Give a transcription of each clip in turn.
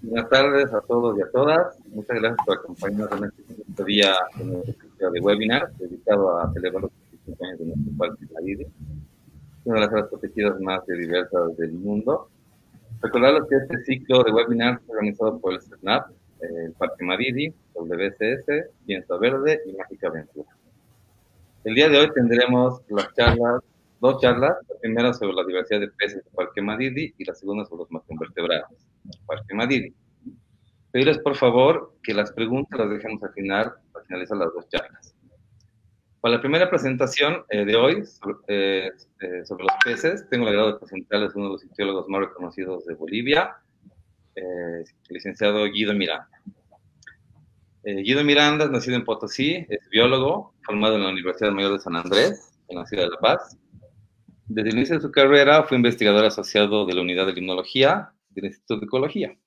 Buenas tardes a todos y a todas. Muchas gracias por acompañarnos en este día en el ejercicio de webinar dedicado a celebrar los 25 años de nuestro Parque Madidi, una de las áreas protegidas más biodiversas del mundo. Recordarles que este ciclo de webinars es organizado por el SNAP, el Parque Madidi, WCS, Pienso Verde y Mágica Aventura. El día de hoy tendremos dos charlas, la primera sobre la diversidad de peces del Parque Madidi y la segunda sobre los macroinvertebrados del Parque Madidi. Pedirles por favor que las preguntas las dejemos al finalizar las dos charlas. Para la primera presentación de hoy sobre los peces, tengo el agrado de presentarles a uno de los ictiólogos más reconocidos de Bolivia, el licenciado Guido Miranda. Guido Miranda es nacido en Potosí, es biólogo, formado en la Universidad Mayor de San Andrés, en la ciudad de La Paz. Desde el inicio de su carrera fue investigador asociado de la Unidad de Limnología del Instituto de Ecología.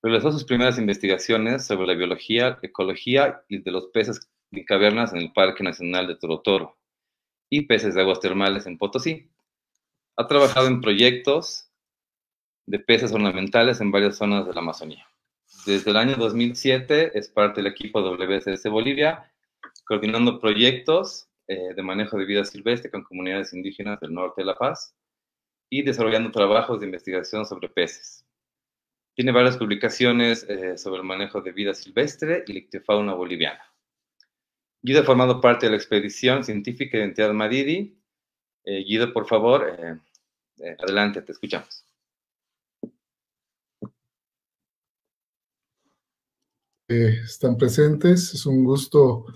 Realizó sus primeras investigaciones sobre la biología, ecología y de los peces de cavernas en el Parque Nacional de Torotoro y peces de aguas termales en Potosí. Ha trabajado en proyectos de peces ornamentales en varias zonas de la Amazonía. Desde el año 2007 es parte del equipo WCS Bolivia, coordinando proyectos de manejo de vida silvestre con comunidades indígenas del norte de La Paz y desarrollando trabajos de investigación sobre peces. Tiene varias publicaciones sobre el manejo de vida silvestre y la ictiofauna boliviana. Guido ha formado parte de la expedición científica de Identidad Madidi. Guido, por favor, adelante, te escuchamos. Están presentes. Es un gusto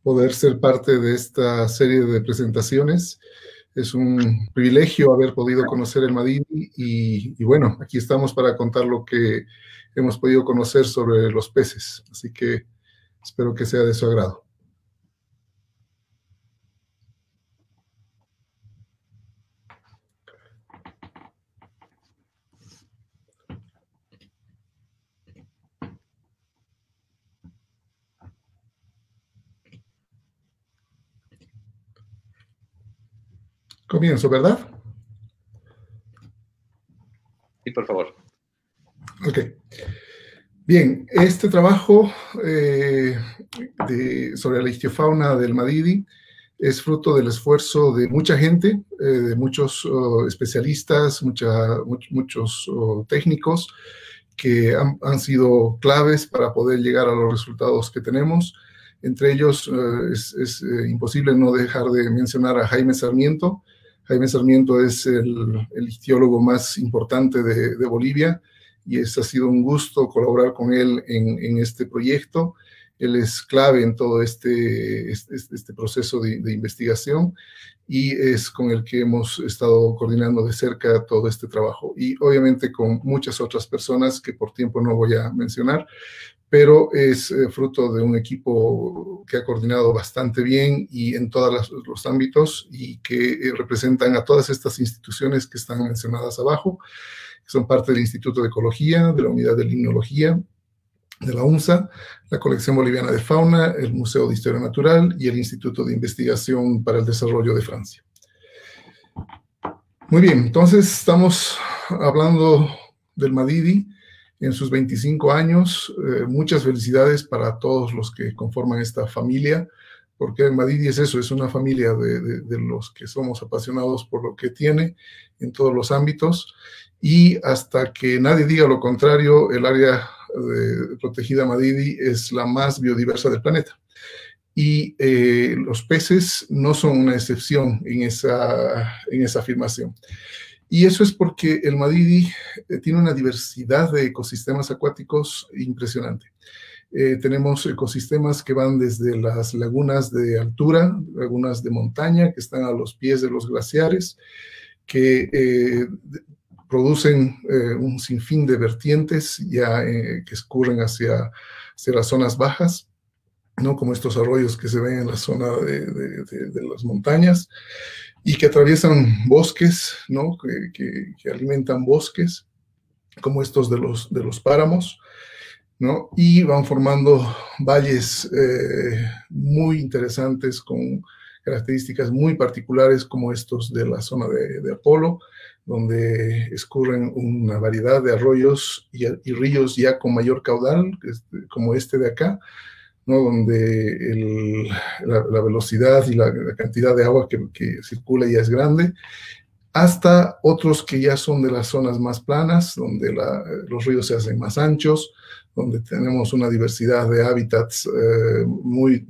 poder ser parte de esta serie de presentaciones. Es un privilegio haber podido conocer el Madidi y bueno, aquí estamos para contar lo que hemos podido conocer sobre los peces. Así que espero que sea de su agrado. Comienzo, ¿verdad? Sí, por favor. Ok. Bien, este trabajo sobre la ictiofauna del Madidi es fruto del esfuerzo de mucha gente, de muchos especialistas, muchos técnicos que han sido claves para poder llegar a los resultados que tenemos. Entre ellos es imposible no dejar de mencionar a Jaime Sarmiento. Jaime Sarmiento es el ictiólogo más importante de Bolivia y ha sido un gusto colaborar con él en este proyecto. Él es clave en todo este proceso de investigación y es con el que hemos estado coordinando de cerca todo este trabajo. Y obviamente con muchas otras personas que por tiempo no voy a mencionar, pero es fruto de un equipo que ha coordinado bastante bien y en todos los ámbitos y que representan a todas estas instituciones que están mencionadas abajo, que son parte del Instituto de Ecología, de la Unidad de Limnología, de la UNSA, la Colección Boliviana de Fauna, el Museo de Historia Natural y el Instituto de Investigación para el Desarrollo de Francia. Muy bien, entonces estamos hablando del Madidi en sus 25 años. Muchas felicidades para todos los que conforman esta familia, porque el Madidi es eso, es una familia de los que somos apasionados por lo que tiene en todos los ámbitos, y hasta que nadie diga lo contrario, el área protegida Madidi es la más biodiversa del planeta. Y los peces no son una excepción en esa afirmación. Y eso es porque el Madidi tiene una diversidad de ecosistemas acuáticos impresionante. Tenemos ecosistemas que van desde las lagunas de altura, lagunas de montaña, que están a los pies de los glaciares, que producen un sinfín de vertientes ya que escurren hacia las zonas bajas, ¿no? Como estos arroyos que se ven en la zona de las montañas, y que atraviesan bosques, ¿no? que alimentan bosques, como estos de los páramos, ¿no? Y van formando valles muy interesantes con características muy particulares como estos de la zona de Apolo, donde escurren una variedad de arroyos y ríos ya con mayor caudal, como este de acá, ¿no? Donde la velocidad y la cantidad de agua que circula ya es grande, hasta otros que ya son de las zonas más planas, donde los ríos se hacen más anchos, donde tenemos una diversidad de hábitats muy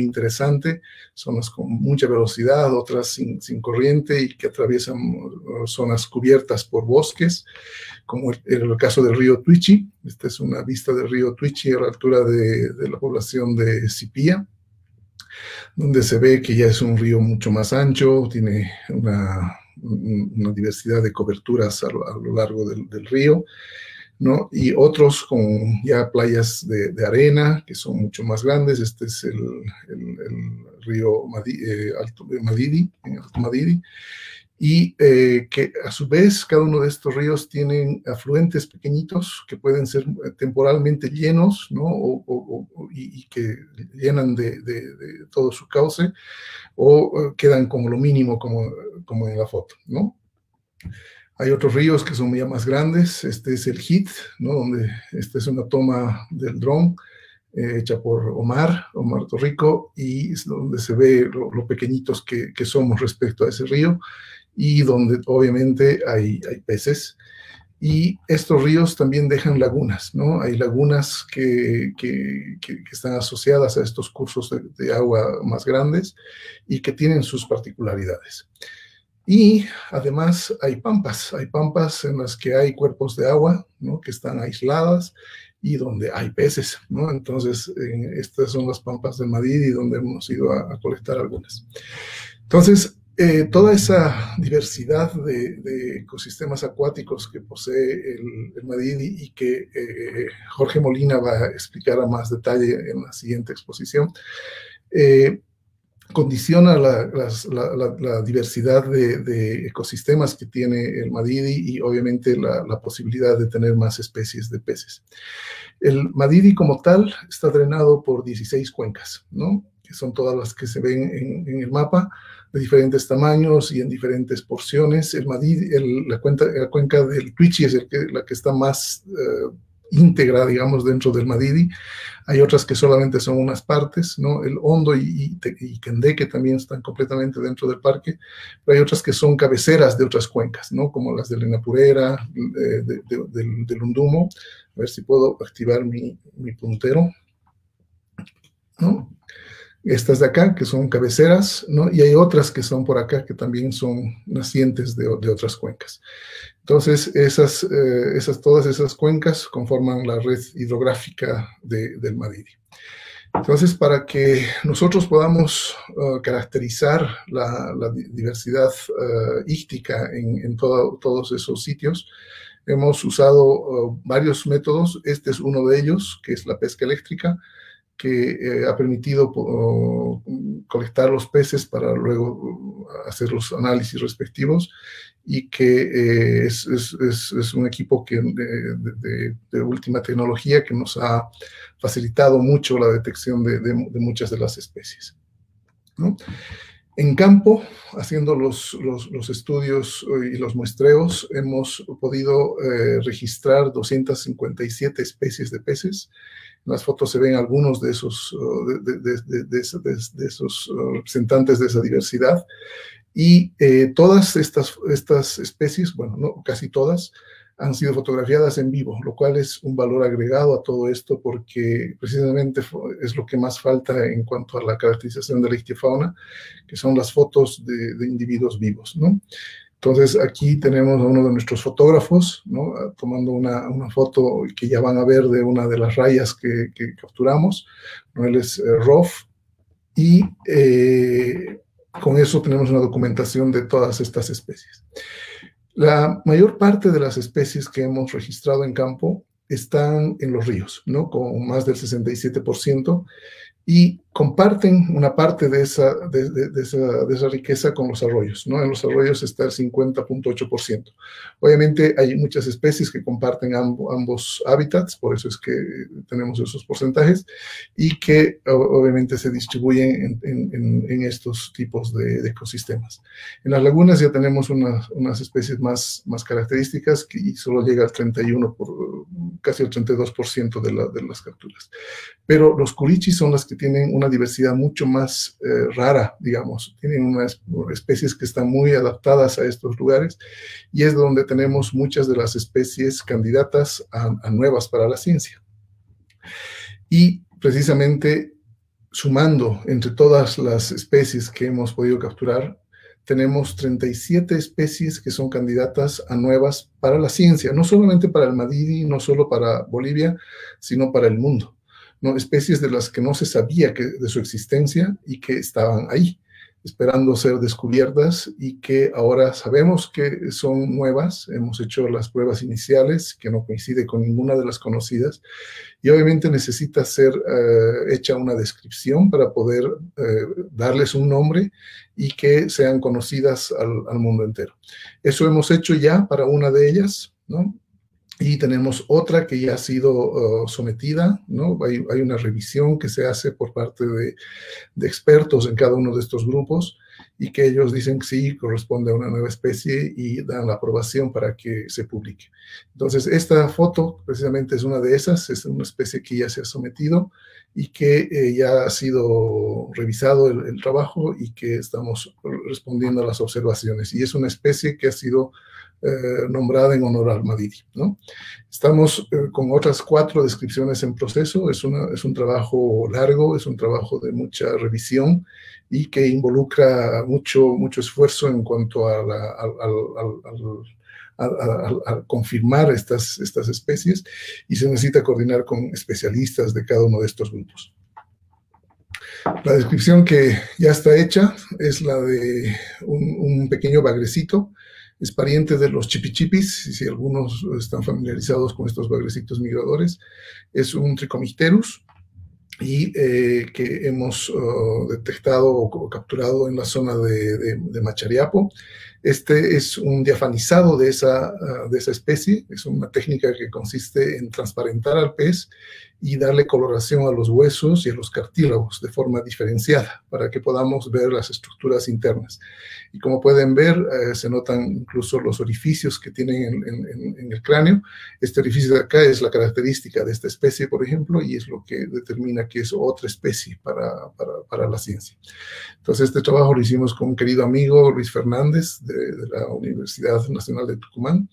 interesante, zonas con mucha velocidad, otras sin corriente y que atraviesan zonas cubiertas por bosques, como el caso del río Tuichi. Esta es una vista del río Tuichi a la altura de la población de Sipía, donde se ve que ya es un río mucho más ancho, tiene una diversidad de coberturas a lo largo del río, ¿no? Y otros con ya playas de arena, que son mucho más grandes. Este es el río Alto Madidi, y que a su vez cada uno de estos ríos tienen afluentes pequeñitos que pueden ser temporalmente llenos, ¿no? Y que llenan de todo su cauce, o quedan como lo mínimo, como en la foto, ¿no? Hay otros ríos que son ya más grandes. Este es el Hit, ¿no? Donde esta es una toma del dron hecha por Omar Torrico, y es donde se ve lo pequeñitos que somos respecto a ese río, y donde obviamente hay peces. Y estos ríos también dejan lagunas, ¿no? Hay lagunas que están asociadas a estos cursos de agua más grandes y que tienen sus particularidades. Y además hay pampas en las que hay cuerpos de agua, ¿no? Que están aisladas y donde hay peces, ¿no? Entonces, estas son las pampas del Madidi, donde hemos ido a colectar algunas. Entonces, toda esa diversidad de ecosistemas acuáticos que posee el Madidi, y que Jorge Molina va a explicar a más detalle en la siguiente exposición, condiciona la diversidad de ecosistemas que tiene el Madidi, y obviamente la posibilidad de tener más especies de peces. El Madidi como tal está drenado por 16 cuencas, ¿no? Que son todas las que se ven en el mapa, de diferentes tamaños y en diferentes porciones. El Madidi, la cuenca del Tuichi es la que está más íntegra, digamos, dentro del Madidi. Hay otras que solamente son unas partes, ¿no? El Hondo y Kendé, que también están completamente dentro del parque, pero hay otras que son cabeceras de otras cuencas, ¿no? Como las de la Inapurera, del Undumo. A ver si puedo activar mi puntero, ¿no? Estas de acá, que son cabeceras, ¿no? Y hay otras que son por acá, que también son nacientes de otras cuencas. Entonces, todas esas cuencas conforman la red hidrográfica del Madidi. Entonces, para que nosotros podamos caracterizar la diversidad íctica en todos esos sitios, hemos usado varios métodos. Este es uno de ellos, que es la pesca eléctrica, que ha permitido colectar los peces para luego hacer los análisis respectivos, y que es un equipo de última tecnología que nos ha facilitado mucho la detección de muchas de las especies, ¿no? En campo, haciendo los estudios y los muestreos, hemos podido registrar 257 especies de peces. En las fotos se ven algunos de esos representantes de esa diversidad, y todas estas especies, bueno, no, casi todas, han sido fotografiadas en vivo, lo cual es un valor agregado a todo esto, porque precisamente es lo que más falta en cuanto a la caracterización de la ictiofauna, que son las fotos de individuos vivos, ¿no? Entonces, aquí tenemos a uno de nuestros fotógrafos, ¿no? Tomando una foto que ya van a ver de una de las rayas que capturamos, ¿no? Él es Rolf, y con eso tenemos una documentación de todas estas especies. La mayor parte de las especies que hemos registrado en campo están en los ríos, ¿no? Con más del 67%, y comparten una parte de esa riqueza con los arroyos, ¿no? En los arroyos está el 50.8%. Obviamente hay muchas especies que comparten ambos hábitats, por eso es que tenemos esos porcentajes, y que obviamente se distribuyen en estos tipos de ecosistemas. En las lagunas ya tenemos unas especies más características, que solo llega al 31, casi al 32% de las capturas. Pero los culichis son las que tienen una diversidad mucho más rara, digamos. Tienen unas especies que están muy adaptadas a estos lugares, y es donde tenemos muchas de las especies candidatas a nuevas para la ciencia. Y precisamente sumando entre todas las especies que hemos podido capturar, tenemos 37 especies que son candidatas a nuevas para la ciencia, no solamente para el Madidi, no solo para Bolivia, sino para el mundo. ¿No? Especies de las que no se sabía de su existencia y que estaban ahí, esperando ser descubiertas, y que ahora sabemos que son nuevas. Hemos hecho las pruebas iniciales, que no coincide con ninguna de las conocidas, y obviamente necesita ser hecha una descripción para poder darles un nombre y que sean conocidas al mundo entero. Eso hemos hecho ya para una de ellas, ¿no? Y tenemos otra que ya ha sido sometida, ¿no? Hay una revisión que se hace por parte de expertos en cada uno de estos grupos, y que ellos dicen que sí, corresponde a una nueva especie, y dan la aprobación para que se publique. Entonces, esta foto precisamente es una de esas, es una especie que ya se ha sometido y que ya ha sido revisado el trabajo, y que estamos respondiendo a las observaciones. Y es una especie que ha sido nombrada en honor al Madidi, ¿no? Estamos con otras 4 descripciones en proceso. Es un trabajo largo, es un trabajo de mucha revisión, y que involucra mucho esfuerzo en cuanto a confirmar estas especies, y se necesita coordinar con especialistas de cada uno de estos grupos. La descripción que ya está hecha es la de un pequeño bagrecito. Es pariente de los chipichipis, si algunos están familiarizados con estos bagrecitos migradores. Es un Trichomicterus, y que hemos detectado o capturado en la zona de Machariapo. Este es un diafanizado de esa especie. Es una técnica que consiste en transparentar al pez y darle coloración a los huesos y a los cartílagos de forma diferenciada, para que podamos ver las estructuras internas. Y como pueden ver, se notan incluso los orificios que tienen en el cráneo. Este orificio de acá es la característica de esta especie, por ejemplo, y es lo que determina que es otra especie para la ciencia. Entonces, este trabajo lo hicimos con un querido amigo, Luis Fernández, de la Universidad Nacional de Tucumán,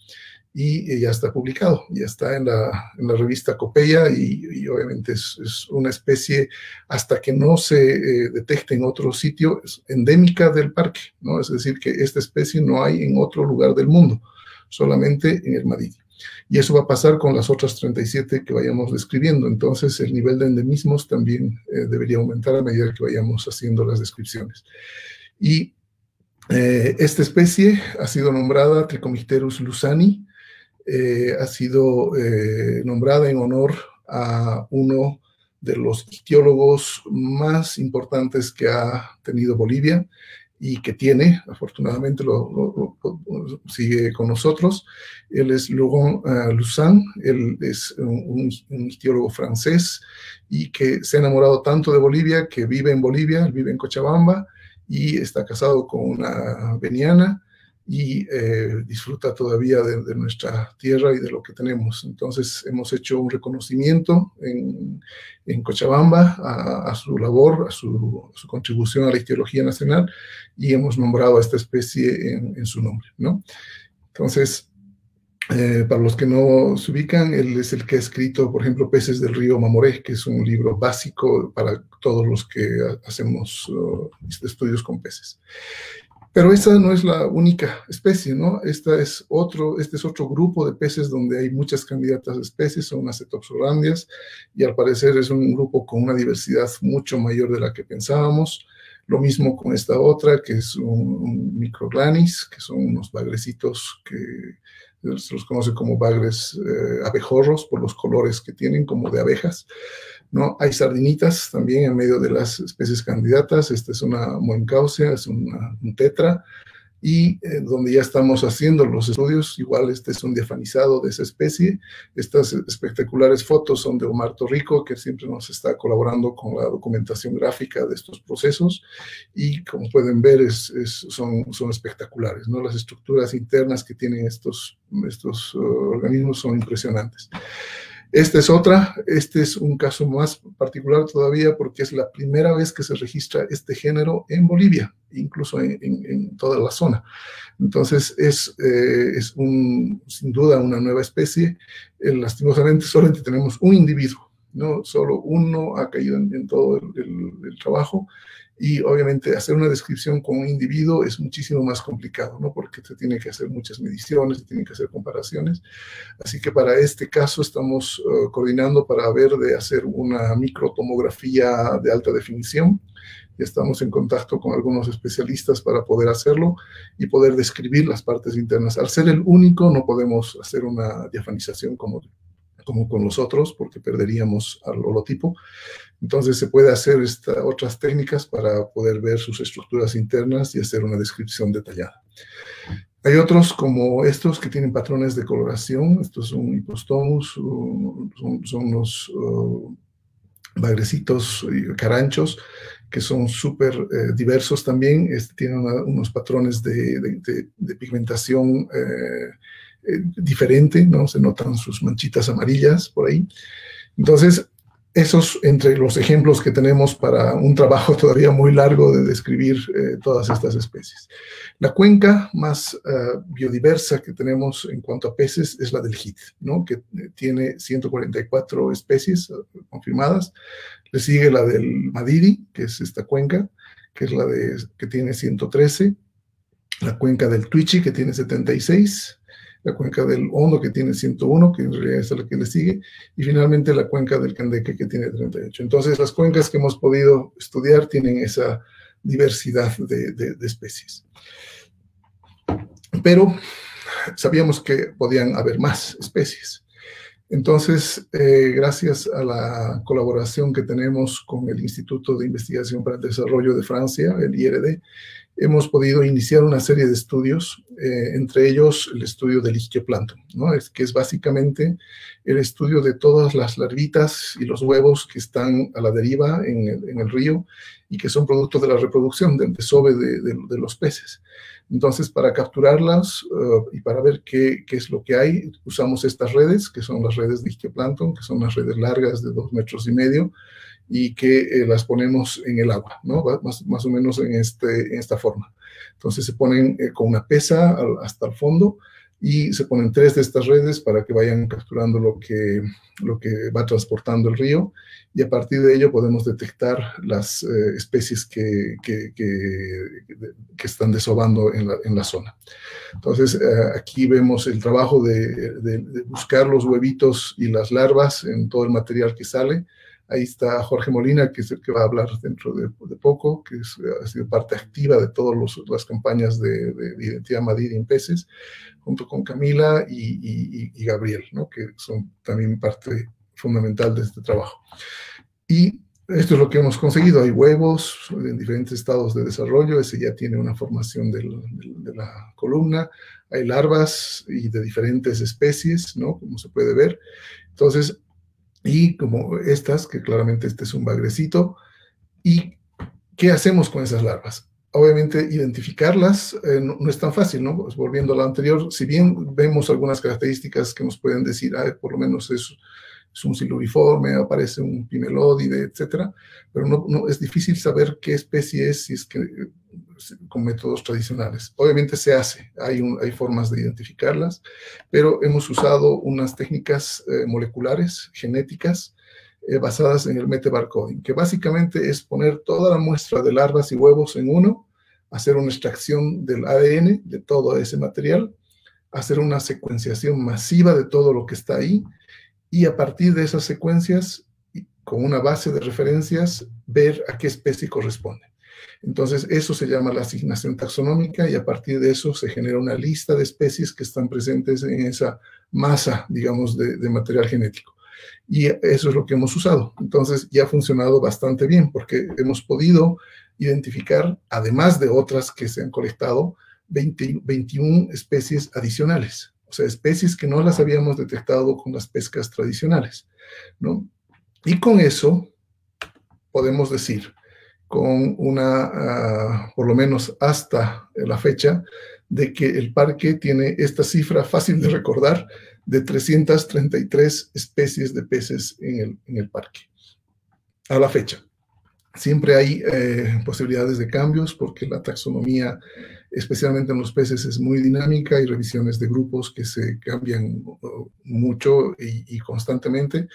y ya está publicado, ya está en la revista Copeya, y obviamente es una especie, hasta que no se detecte en otro sitio, es endémica del parque, ¿no? Es decir, que esta especie no hay en otro lugar del mundo, solamente en el Madidi. Y eso va a pasar con las otras 37 que vayamos describiendo. Entonces, el nivel de endemismos también debería aumentar a medida que vayamos haciendo las descripciones. Y esta especie ha sido nombrada Trichomicterus lusani. Ha sido nombrada en honor a uno de los ictiólogos más importantes que ha tenido Bolivia, y que tiene, afortunadamente sigue con nosotros. Él es Laurent Lussan. Él es un ictiólogo francés, y que se ha enamorado tanto de Bolivia que vive en Bolivia, vive en Cochabamba, y está casado con una veniana, y disfruta todavía de nuestra tierra y de lo que tenemos. Entonces hemos hecho un reconocimiento en Cochabamba a su labor, a su contribución a la ictiología nacional, y hemos nombrado a esta especie en su nombre, ¿no? Entonces, para los que no se ubican, él es el que ha escrito, por ejemplo, Peces del río Mamoré, que es un libro básico para todos los que hacemos estudios con peces. Pero esa no es la única especie, ¿no? Este es otro grupo de peces donde hay muchas candidatas de especies, son las Cetopsorandias, y al parecer es un grupo con una diversidad mucho mayor de la que pensábamos. Lo mismo con esta otra, que es un Microglanis, que son unos bagrecitos que se los conoce como bagres abejorros por los colores que tienen, como de abejas, ¿no? Hay sardinitas también en medio de las especies candidatas. Esta es una moencausia, es un tetra, y donde ya estamos haciendo los estudios, igual este es un diafanizado de esa especie. Estas espectaculares fotos son de Omar Torrico, que siempre nos está colaborando con la documentación gráfica de estos procesos, y como pueden ver son espectaculares, ¿no? Las estructuras internas que tienen estos organismos son impresionantes. Este es un caso más particular todavía porque es la primera vez que se registra este género en Bolivia, incluso en toda la zona. Entonces es sin duda una nueva especie. Lastimosamente solamente tenemos un individuo, ¿no? Solo uno ha caído en todo el trabajo. Y obviamente hacer una descripción con un individuo es muchísimo más complicado, ¿no? Porque se tiene que hacer muchas mediciones, se tienen que hacer comparaciones. Así que para este caso estamos coordinando para ver de hacer una microtomografía de alta definición. Ya estamos en contacto con algunos especialistas para poder hacerlo y poder describir las partes internas. Al ser el único, no podemos hacer una diafanización como con los otros, porque perderíamos al holotipo. Entonces se puede hacer otras técnicas para poder ver sus estructuras internas y hacer una descripción detallada. Hay otros como estos que tienen patrones de coloración. Estos son hipostomus, son los bagrecitos y caranchos, que son súper diversos también. Tienen unos patrones de pigmentación diferente, ¿no? Se notan sus manchitas amarillas por ahí. Entonces, esos entre los ejemplos que tenemos para un trabajo todavía muy largo de describir todas estas especies. La cuenca más biodiversa que tenemos en cuanto a peces es la del Jit, ¿no? Que tiene 144 especies confirmadas. Le sigue la del Madidi, que es esta cuenca, que es que tiene 113. La cuenca del Tuichi, que tiene 76. La cuenca del Hondo, que tiene 101, que en realidad es la que le sigue, y finalmente la cuenca del Candeque, que tiene 38. Entonces, las cuencas que hemos podido estudiar tienen esa diversidad de especies. Pero sabíamos que podían haber más especies. Entonces, gracias a la colaboración que tenemos con el Instituto de Investigación para el Desarrollo de Francia, el IRD, hemos podido iniciar una serie de estudios, entre ellos el estudio del ichtioplancton, ¿no? Que es básicamente el estudio de todas las larvitas y los huevos que están a la deriva en el río y que son producto de la reproducción, del desove de los peces. Entonces, para capturarlas y para ver qué es lo que hay, usamos estas redes, que son las redes de ichtioplancton, que son las redes largas de 2,5 metros, y que las ponemos en el agua, ¿no? Más o menos en esta forma. Entonces se ponen con una pesa hasta el fondo y se ponen 3 de estas redes para que vayan capturando lo que va transportando el río, y a partir de ello podemos detectar las especies que están desovando en la zona. Entonces aquí vemos el trabajo de buscar los huevitos y las larvas en todo el material que sale. Ahí está Jorge Molina, que es el que va a hablar dentro de poco, que ha sido parte activa de todas las campañas de identidad Madidi en peces, junto con Camila y Gabriel, ¿no? Que son también parte fundamental de este trabajo. Y esto es lo que hemos conseguido. Hay huevos en diferentes estados de desarrollo, ese ya tiene una formación de la columna. Hay larvas y de diferentes especies, ¿no? Como se puede ver. Entonces, y como estas, que claramente este es un bagrecito. ¿Y qué hacemos con esas larvas? Obviamente, identificarlas no es tan fácil, ¿no? Pues volviendo a lo anterior, si bien vemos algunas características que nos pueden decir, por lo menos es un siluriforme, aparece un pimelódide, etcétera, pero no es difícil saber qué especie es si es que con métodos tradicionales. Obviamente se hace, hay formas de identificarlas, pero hemos usado unas técnicas moleculares, genéticas, basadas en el metabarcoding, que básicamente es poner toda la muestra de larvas y huevos en uno, hacer una extracción del ADN de todo ese material, hacer una secuenciación masiva de todo lo que está ahí, y a partir de esas secuencias, con una base de referencias, ver a qué especie corresponde. Entonces, eso se llama la asignación taxonómica, y a partir de eso se genera una lista de especies que están presentes en esa masa, digamos, de material genético. Y eso es lo que hemos usado. Entonces ya ha funcionado bastante bien porque hemos podido identificar, además de otras que se han colectado, 21 especies adicionales. O sea, especies que no las habíamos detectado con las pescas tradicionales, ¿no? Y con eso podemos decir, con una, por lo menos hasta la fecha, de que el parque tiene esta cifra fácil de recordar de 333 especies de peces en el parque, a la fecha. Siempre hay posibilidades de cambios porque la taxonomía, especialmente en los peces, es muy dinámica. Hay revisiones de grupos que se cambian mucho y constantemente.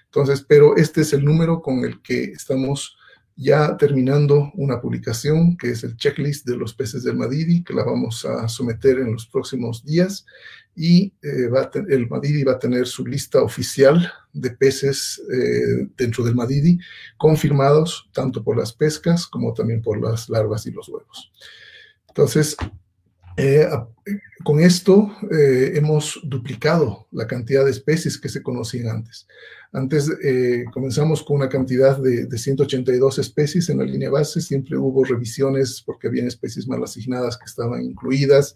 Entonces, pero este es el número con el que estamos ya terminando una publicación, que es el checklist de los peces del Madidi, que la vamos a someter en los próximos días. Y el Madidi va a tener su lista oficial de peces dentro del Madidi, confirmados tanto por las pescas como también por las larvas y los huevos. Entonces, con esto hemos duplicado la cantidad de especies que se conocían antes. Antes comenzamos con una cantidad de 182 especies en la línea base. Siempre hubo revisiones porque habían especies mal asignadas que estaban incluidas.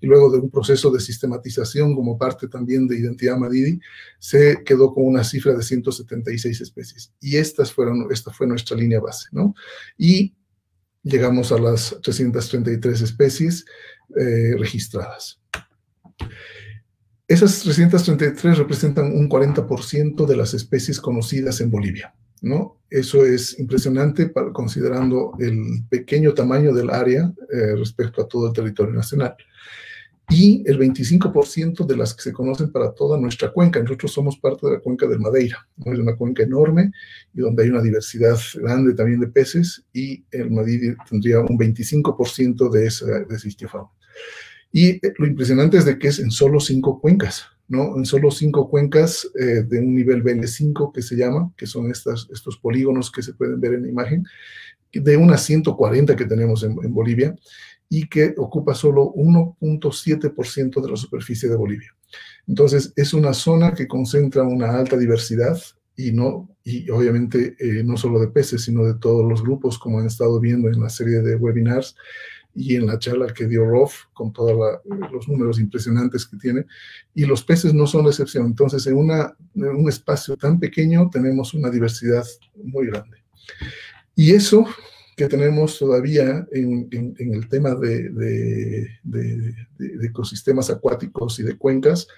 Y luego de un proceso de sistematización como parte también de Identidad Madidi, se quedó con una cifra de 176 especies. Y esta fue nuestra línea base, ¿no? Y llegamos a las 333 especies registradas. Esas 333 representan un 40% de las especies conocidas en Bolivia, ¿no? Eso es impresionante considerando el pequeño tamaño del área respecto a todo el territorio nacional. Y el 25% de las que se conocen para toda nuestra cuenca. Nosotros somos parte de la cuenca del Madeira, ¿no? Es una cuenca enorme y donde hay una diversidad grande también de peces, y el Madidi tendría un 25% de ese ichtiofauna. Y lo impresionante es de que es en solo 5 cuencas, ¿no? En solo 5 cuencas de un nivel BL5 que se llama, que son estos polígonos que se pueden ver en la imagen, de unas 140 que tenemos en Bolivia, y que ocupa solo 1.7% de la superficie de Bolivia. Entonces, es una zona que concentra una alta diversidad y obviamente no solo de peces, sino de todos los grupos, como han estado viendo en la serie de webinars y en la charla que dio Rolf, con todos los números impresionantes que tiene. Y los peces no son la excepción. Entonces, en un espacio tan pequeño tenemos una diversidad muy grande. Y eso que tenemos todavía en el tema de ecosistemas acuáticos y de cuencas,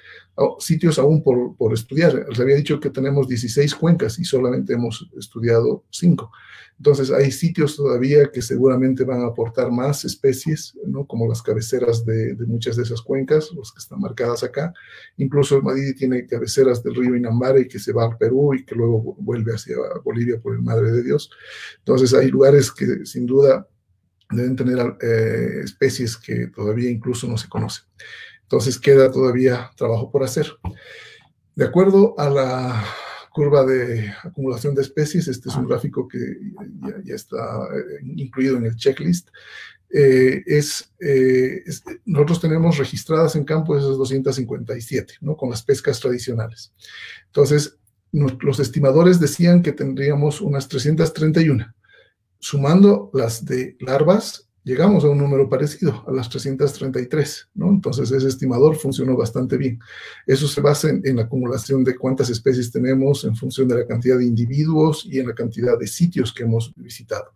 sitios aún por estudiar. Les había dicho que tenemos 16 cuencas y solamente hemos estudiado 5. Entonces hay sitios todavía que seguramente van a aportar más especies, ¿no? Como las cabeceras de muchas de esas cuencas, las que están marcadas acá. Incluso el Madidi tiene cabeceras del río Inambari que se va al Perú y que luego vuelve hacia Bolivia por el Madre de Dios. Entonces hay lugares que sin duda deben tener especies que todavía incluso no se conocen. Entonces queda todavía trabajo por hacer. De acuerdo a la curva de acumulación de especies, este es un gráfico que ya está incluido en el checklist. Nosotros tenemos registradas en campo esas 257, ¿no? Con las pescas tradicionales. Entonces, los estimadores decían que tendríamos unas 331. Sumando las de larvas, llegamos a un número parecido, a las 333, ¿no? Entonces, ese estimador funcionó bastante bien. Eso se basa en la acumulación de cuántas especies tenemos en función de la cantidad de individuos y en la cantidad de sitios que hemos visitado.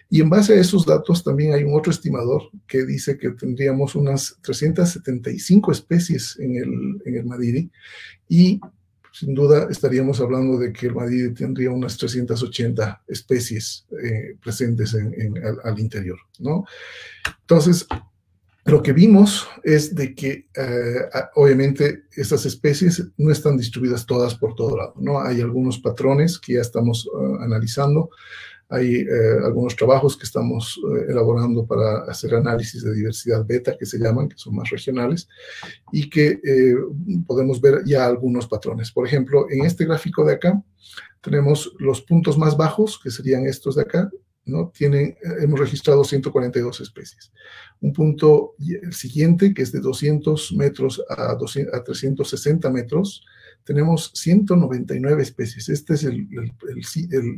Y en base a esos datos también hay un otro estimador que dice que tendríamos unas 375 especies en el Madidi, y sin duda estaríamos hablando de que el Madidi tendría unas 380 especies presentes al interior, ¿no? Entonces, lo que vimos es de que obviamente estas especies no están distribuidas todas por todo lado, ¿no? Hay algunos patrones que ya estamos analizando. Hay algunos trabajos que estamos elaborando para hacer análisis de diversidad beta, que se llaman, que son más regionales, y que podemos ver ya algunos patrones. Por ejemplo, en este gráfico de acá tenemos los puntos más bajos, que serían estos de acá, ¿no? Hemos registrado 142 especies. Un punto siguiente, que es de 200 metros a 360 metros, tenemos 199 especies. Este es el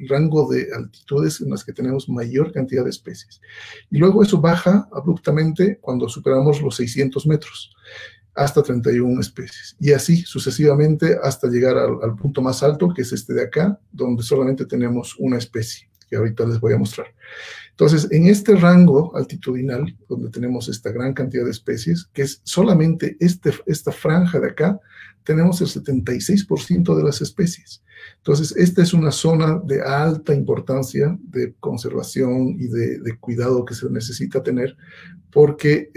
rango de altitudes en las que tenemos mayor cantidad de especies. Y luego eso baja abruptamente cuando superamos los 600 metros, hasta 31 especies. Y así sucesivamente hasta llegar al punto más alto, que es este de acá, donde solamente tenemos una especie, que ahorita les voy a mostrar. Entonces, en este rango altitudinal, donde tenemos esta gran cantidad de especies, que es solamente esta franja de acá, tenemos el 76% de las especies. Entonces, esta es una zona de alta importancia de conservación y de cuidado que se necesita tener, porque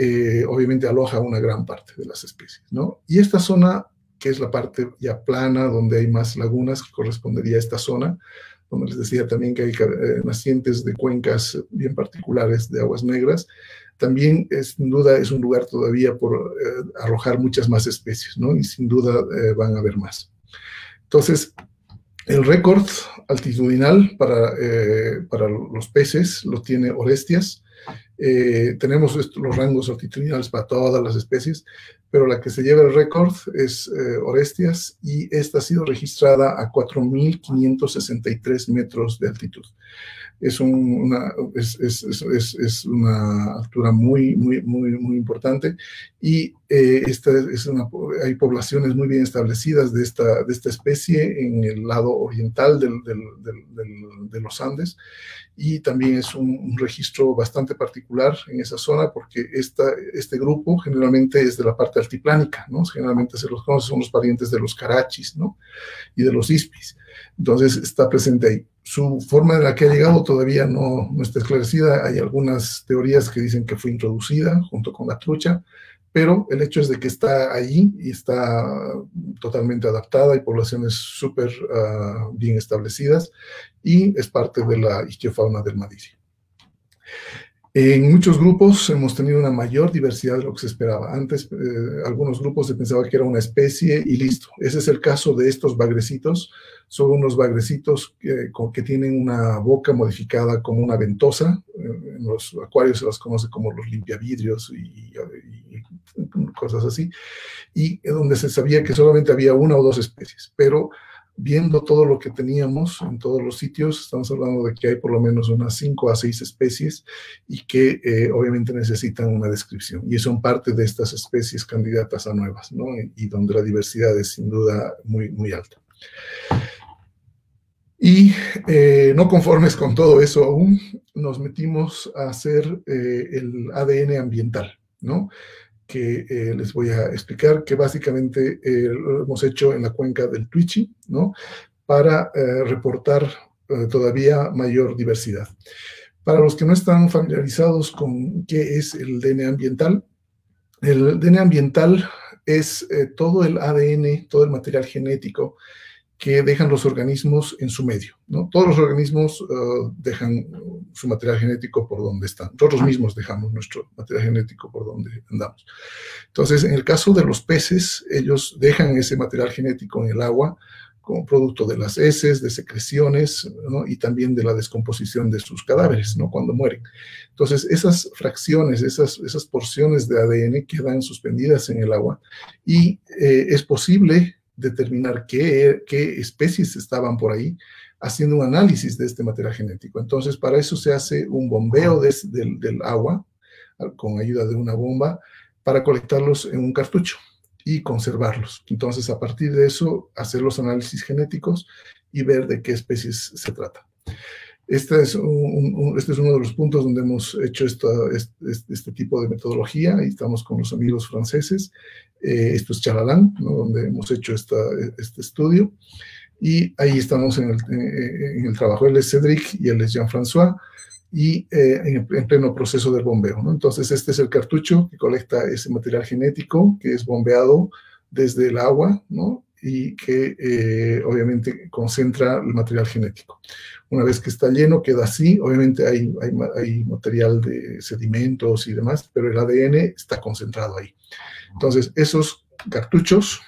obviamente aloja una gran parte de las especies, ¿no? Y esta zona, que es la parte ya plana, donde hay más lagunas, que correspondería a esta zona, donde les decía también que hay nacientes de cuencas bien particulares de aguas negras, también sin duda es un lugar todavía por arrojar muchas más especies, ¿no? Y sin duda van a haber más. Entonces, el récord altitudinal para los peces lo tiene Orestias. Tenemos los rangos altitudinales para todas las especies, pero la que se lleva el récord es Orestias, y esta ha sido registrada a 4.563 metros de altitud. Es una altura muy importante, y hay poblaciones muy bien establecidas de esta especie en el lado oriental de los Andes, y también es un registro bastante particular en esa zona, porque este grupo generalmente es de la parte altiplánica, ¿no? Generalmente se los conoce, son los parientes de los carachis, ¿no? Y de los ispis. Entonces está presente ahí. Su forma en la que ha llegado todavía no está esclarecida. Hay algunas teorías que dicen que fue introducida junto con la trucha, pero el hecho es de que está allí y está totalmente adaptada, hay poblaciones súper bien establecidas, y es parte de la ichtiofauna del Madidi. En muchos grupos hemos tenido una mayor diversidad de lo que se esperaba. Antes, algunos grupos se pensaba que era una especie y listo. Ese es el caso de estos bagrecitos. Son unos bagrecitos que tienen una boca modificada como una ventosa. En los acuarios se las conoce como los limpiavidrios y cosas así. Y donde se sabía que solamente había una o dos especies. Pero viendo todo lo que teníamos en todos los sitios, estamos hablando de que hay por lo menos unas 5 a 6 especies, y que obviamente necesitan una descripción, y son parte de estas especies candidatas a nuevas, ¿no? Y donde la diversidad es sin duda muy alta. Y no conformes con todo eso aún, nos metimos a hacer el ADN ambiental, ¿no? Que les voy a explicar, que básicamente lo hemos hecho en la cuenca del Tuichi, ¿no? Para reportar todavía mayor diversidad. Para los que no están familiarizados con qué es el DNA ambiental es todo el ADN, todo el material genético que dejan los organismos en su medio, ¿no? Todos los organismos dejan su material genético por donde están. Nosotros mismos dejamos nuestro material genético por donde andamos. Entonces, en el caso de los peces, ellos dejan ese material genético en el agua como producto de las heces, de secreciones, ¿no? Y también de la descomposición de sus cadáveres, ¿no? Cuando mueren. Entonces, esas fracciones, esas porciones de ADN quedan suspendidas en el agua, y es posible determinar qué especies estaban por ahí, haciendo un análisis de este material genético. Entonces, para eso se hace un bombeo del agua, con ayuda de una bomba, para colectarlos en un cartucho y conservarlos. Entonces, a partir de eso, hacer los análisis genéticos y ver de qué especies se trata. Este es uno de los puntos donde hemos hecho este tipo de metodología, y estamos con los amigos franceses. Esto es Chalalán, ¿no? Donde hemos hecho este estudio, y ahí estamos en el trabajo. Él es Cédric y él es Jean-François, y en pleno proceso del bombeo, ¿no? Entonces, este es el cartucho que colecta ese material genético, que es bombeado desde el agua, ¿no? Y que obviamente concentra el material genético. Una vez que está lleno, queda así. Obviamente hay material de sedimentos y demás, pero el ADN está concentrado ahí. Entonces, esos cartuchos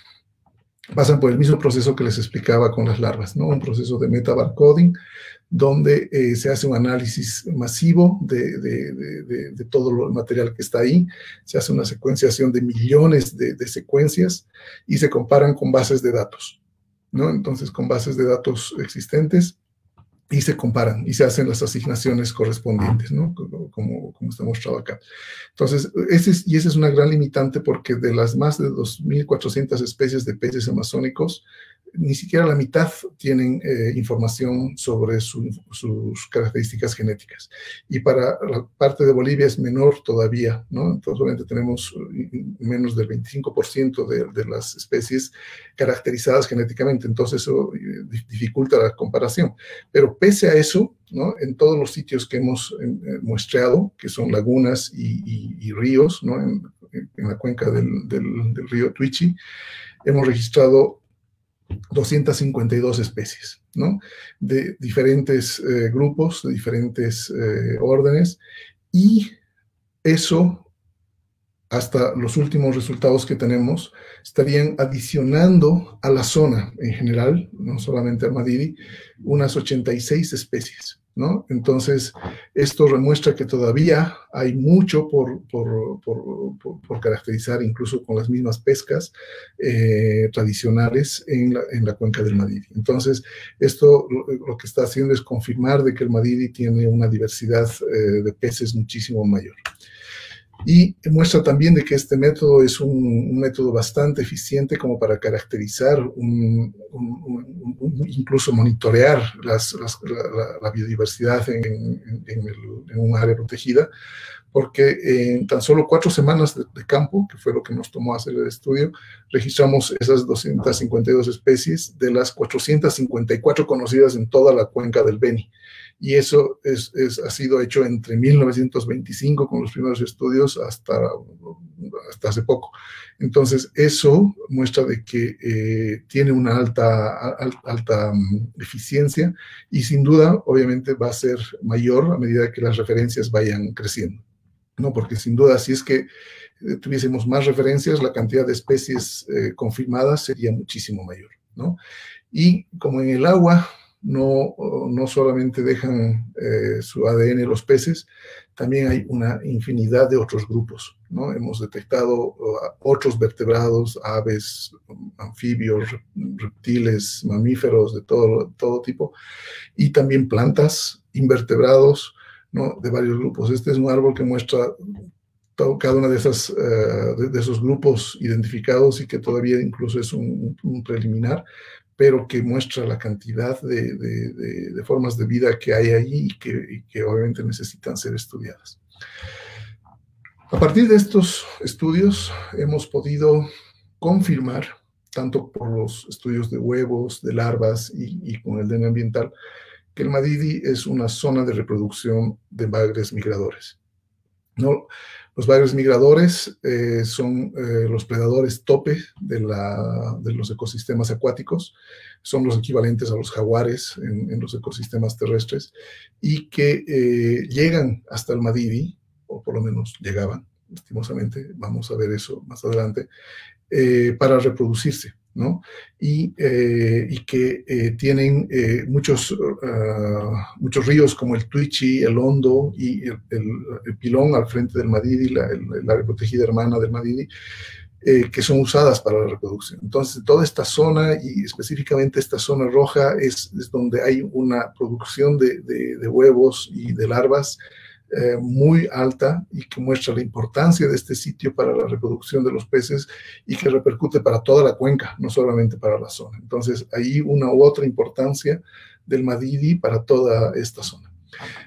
pasan por el mismo proceso que les explicaba con las larvas, ¿no? Un proceso de metabarcoding, donde se hace un análisis masivo de todo el material que está ahí. Se hace una secuenciación de millones de secuencias, y se comparan con bases de datos. ¿no? Entonces, con bases de datos existentes, y se comparan y se hacen las asignaciones correspondientes, ¿no? Como está mostrado acá. Entonces, esa es una gran limitante, porque de las más de 2.400 especies de peces amazónicos, ni siquiera la mitad tienen información sobre sus características genéticas. Y para la parte de Bolivia es menor todavía, ¿no? Entonces, solamente tenemos menos del 25% de las especies caracterizadas genéticamente. Entonces, eso dificulta la comparación. Pero pese a eso, ¿no? En todos los sitios que hemos muestreado, que son lagunas y ríos, ¿no? En la cuenca del río Tuichi, hemos registrado 252 especies, ¿no? De diferentes grupos, de diferentes órdenes, y eso, hasta los últimos resultados que tenemos, estarían adicionando a la zona en general, no solamente al Madidi, unas 86 especies, ¿no? Entonces, esto demuestra que todavía hay mucho por caracterizar, incluso con las mismas pescas tradicionales en la cuenca del Madidi. Entonces, esto lo que está haciendo es confirmar de que el Madidi tiene una diversidad de peces muchísimo mayor. Y muestra también de que este método es un método bastante eficiente como para caracterizar, incluso monitorear la biodiversidad en un área protegida, porque en tan solo 4 semanas de campo, que fue lo que nos tomó hacer el estudio, registramos esas 252 especies de las 454 conocidas en toda la cuenca del Beni. Y eso ha sido hecho entre 1925 con los primeros estudios hasta hace poco. Entonces, eso muestra de que tiene una alta eficiencia, y sin duda, obviamente, va a ser mayor a medida que las referencias vayan creciendo, ¿no? Porque sin duda, si es que tuviésemos más referencias, la cantidad de especies confirmadas sería muchísimo mayor, ¿no? Y como en el agua no solamente dejan su ADN los peces, también hay una infinidad de otros grupos, ¿no? Hemos detectado otros vertebrados, aves, anfibios, reptiles, mamíferos de todo tipo, y también plantas, invertebrados, ¿no? De varios grupos. Este es un árbol que muestra cada uno de esos grupos identificados, y que todavía incluso es un preliminar, pero que muestra la cantidad de formas de vida que hay ahí y que obviamente necesitan ser estudiadas. A partir de estos estudios hemos podido confirmar, tanto por los estudios de huevos, de larvas y con el DNA ambiental, que el Madidi es una zona de reproducción de bagres migradores, ¿no? Los bagres migradores son los predadores tope de los ecosistemas acuáticos, son los equivalentes a los jaguares en los ecosistemas terrestres, y que llegan hasta el Madidi, o por lo menos llegaban, lastimosamente, vamos a ver eso más adelante, para reproducirse, ¿no? Y que tienen muchos ríos como el Tuichi, el Hondo y el Pilón al frente del Madidi, el área protegida hermana del Madidi, que son usadas para la reproducción. Entonces, toda esta zona, y específicamente esta zona roja, es donde hay una producción de huevos y de larvas muy alta, y que muestra la importancia de este sitio para la reproducción de los peces, y que repercute para toda la cuenca, no solamente para la zona. Entonces, hay una u otra importancia del Madidi para toda esta zona.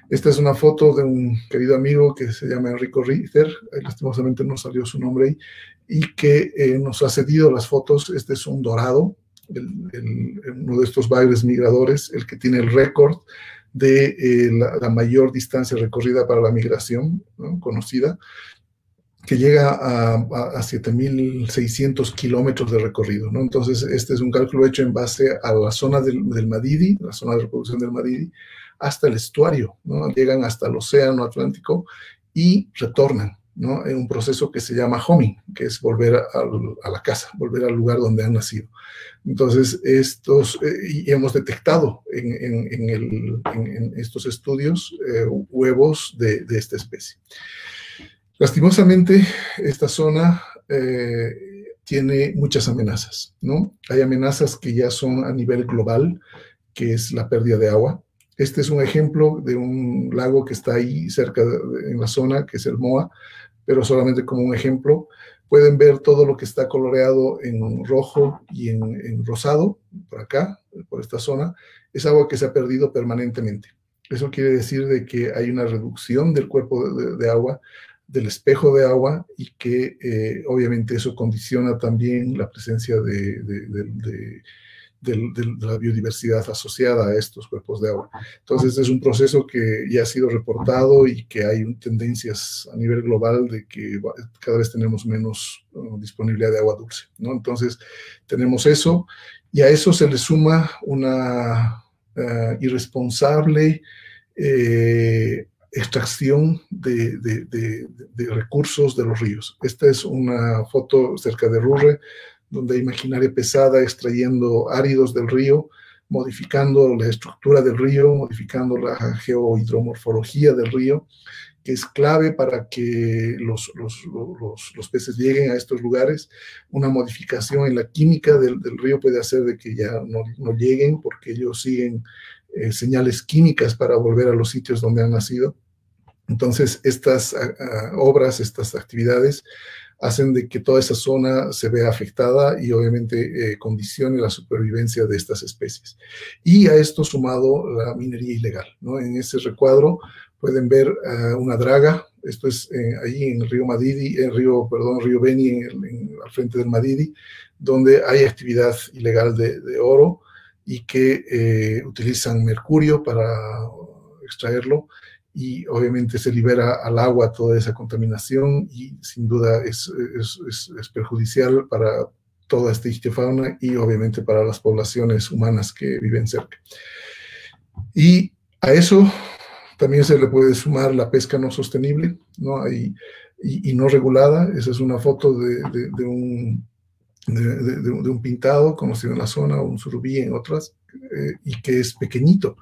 Esta es una foto de un querido amigo que se llama Enrico Richter, lastimosamente no salió su nombre ahí, y que nos ha cedido las fotos. Este es un dorado, uno de estos bagres migradores, el que tiene el récord de la mayor distancia recorrida para la migración, ¿no? Conocida, que llega a 7.600 kilómetros de recorrido, ¿no? Entonces, este es un cálculo hecho en base a la zona del Madidi, la zona de reproducción del Madidi, hasta el estuario, ¿no? Llegan hasta el océano Atlántico y retornan, ¿no? En un proceso que se llama homing, que es volver a la casa, volver al lugar donde han nacido. Entonces, y hemos detectado en estos estudios huevos de esta especie. Lastimosamente, esta zona tiene muchas amenazas, ¿no? Hay amenazas que ya son a nivel global, que es la pérdida de agua. Este es un ejemplo de un lago que está ahí cerca en la zona, que es el Moa, pero solamente como un ejemplo. Pueden ver todo lo que está coloreado en rojo y en rosado, por acá, por esta zona. Es agua que se ha perdido permanentemente. Eso quiere decir de que hay una reducción del cuerpo de agua, del espejo de agua, y que obviamente eso condiciona también la presencia de la biodiversidad asociada a estos cuerpos de agua. Entonces es un proceso que ya ha sido reportado y que hay tendencias a nivel global de que cada vez tenemos menos disponibilidad de agua dulce, ¿no? Entonces tenemos eso, y a eso se le suma una irresponsable extracción de recursos de los ríos. Esta es una foto cerca de Rurre, donde hay maquinaria pesada extrayendo áridos del río, modificando la estructura del río, modificando la geohidromorfología del río, que es clave para que los peces lleguen a estos lugares. Una modificación en la química del río puede hacer de que ya no lleguen, porque ellos siguen señales químicas para volver a los sitios donde han nacido. Entonces, estas obras, estas actividades, hacen de que toda esa zona se vea afectada y obviamente condicione la supervivencia de estas especies. Y a esto sumado la minería ilegal, ¿no? En ese recuadro pueden ver una draga. Esto es allí en el río Madidi, río Beni, al frente del Madidi, donde hay actividad ilegal de oro y que utilizan mercurio para extraerlo, y obviamente se libera al agua toda esa contaminación, y sin duda es perjudicial para toda esta ictiofauna y obviamente para las poblaciones humanas que viven cerca. Y a eso también se le puede sumar la pesca no sostenible, ¿no? Y no regulada. Esa es una foto de un pintado conocido en la zona, un surubí en otras, y que es pequeñito,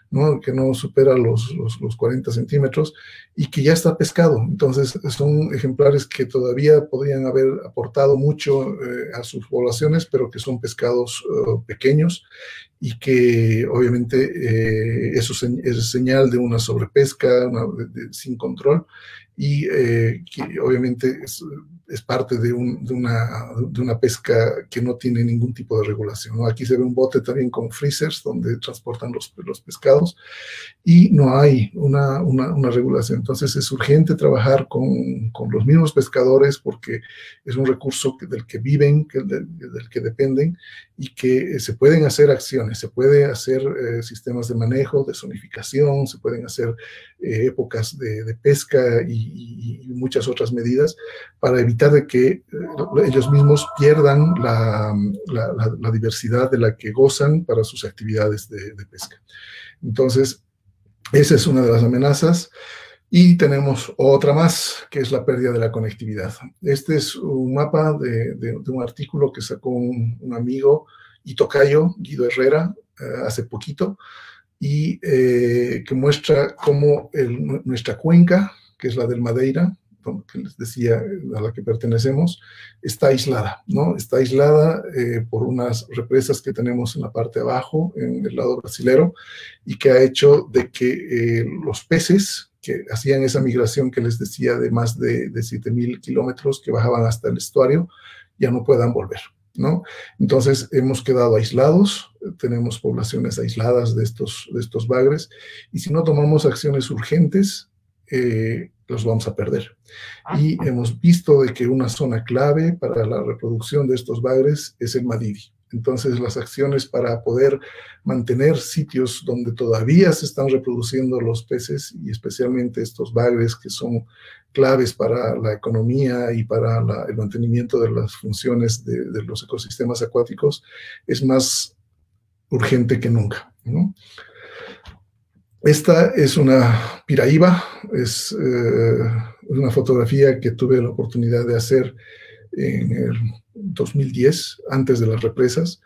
¿no? Que no supera los 40 centímetros y que ya está pescado. Entonces son ejemplares que todavía podrían haber aportado mucho a sus poblaciones, pero que son pescados pequeños, y que obviamente eso es señal de una sobrepesca, sin control, y que obviamente es parte de una pesca que no tiene ningún tipo de regulación, ¿no? Aquí se ve un bote también con freezers donde transportan los pescados, y no hay una regulación. Entonces es urgente trabajar con los mismos pescadores, porque es un recurso del que viven, del que dependen, y que se pueden hacer acciones, se puede hacer sistemas de manejo, de zonificación, se pueden hacer épocas de pesca y muchas otras medidas para evitar de que ellos mismos pierdan la diversidad de la que gozan para sus actividades de pesca. Entonces, esa es una de las amenazas. Y tenemos otra más, que es la pérdida de la conectividad. Este es un mapa de un artículo que sacó un amigo y tocayo, Guido Herrera, hace poquito, y que muestra cómo nuestra cuenca, que es la del Madeira, que les decía, a la que pertenecemos, está aislada, ¿no? Está aislada por unas represas que tenemos en la parte de abajo, en el lado brasilero, y que ha hecho de que los peces que hacían esa migración que les decía de más de 7,000 kilómetros, que bajaban hasta el estuario, ya no puedan volver, ¿no? Entonces hemos quedado aislados, tenemos poblaciones aisladas de estos bagres, y si no tomamos acciones urgentes, los vamos a perder. Y hemos visto de que una zona clave para la reproducción de estos bagres es el Madidi. Entonces, las acciones para poder mantener sitios donde todavía se están reproduciendo los peces, y especialmente estos bagres que son claves para la economía y para el mantenimiento de las funciones de los ecosistemas acuáticos, es más urgente que nunca, ¿no? Esta es una piraíba, es una fotografía que tuve la oportunidad de hacer en el 2010, antes de las represas.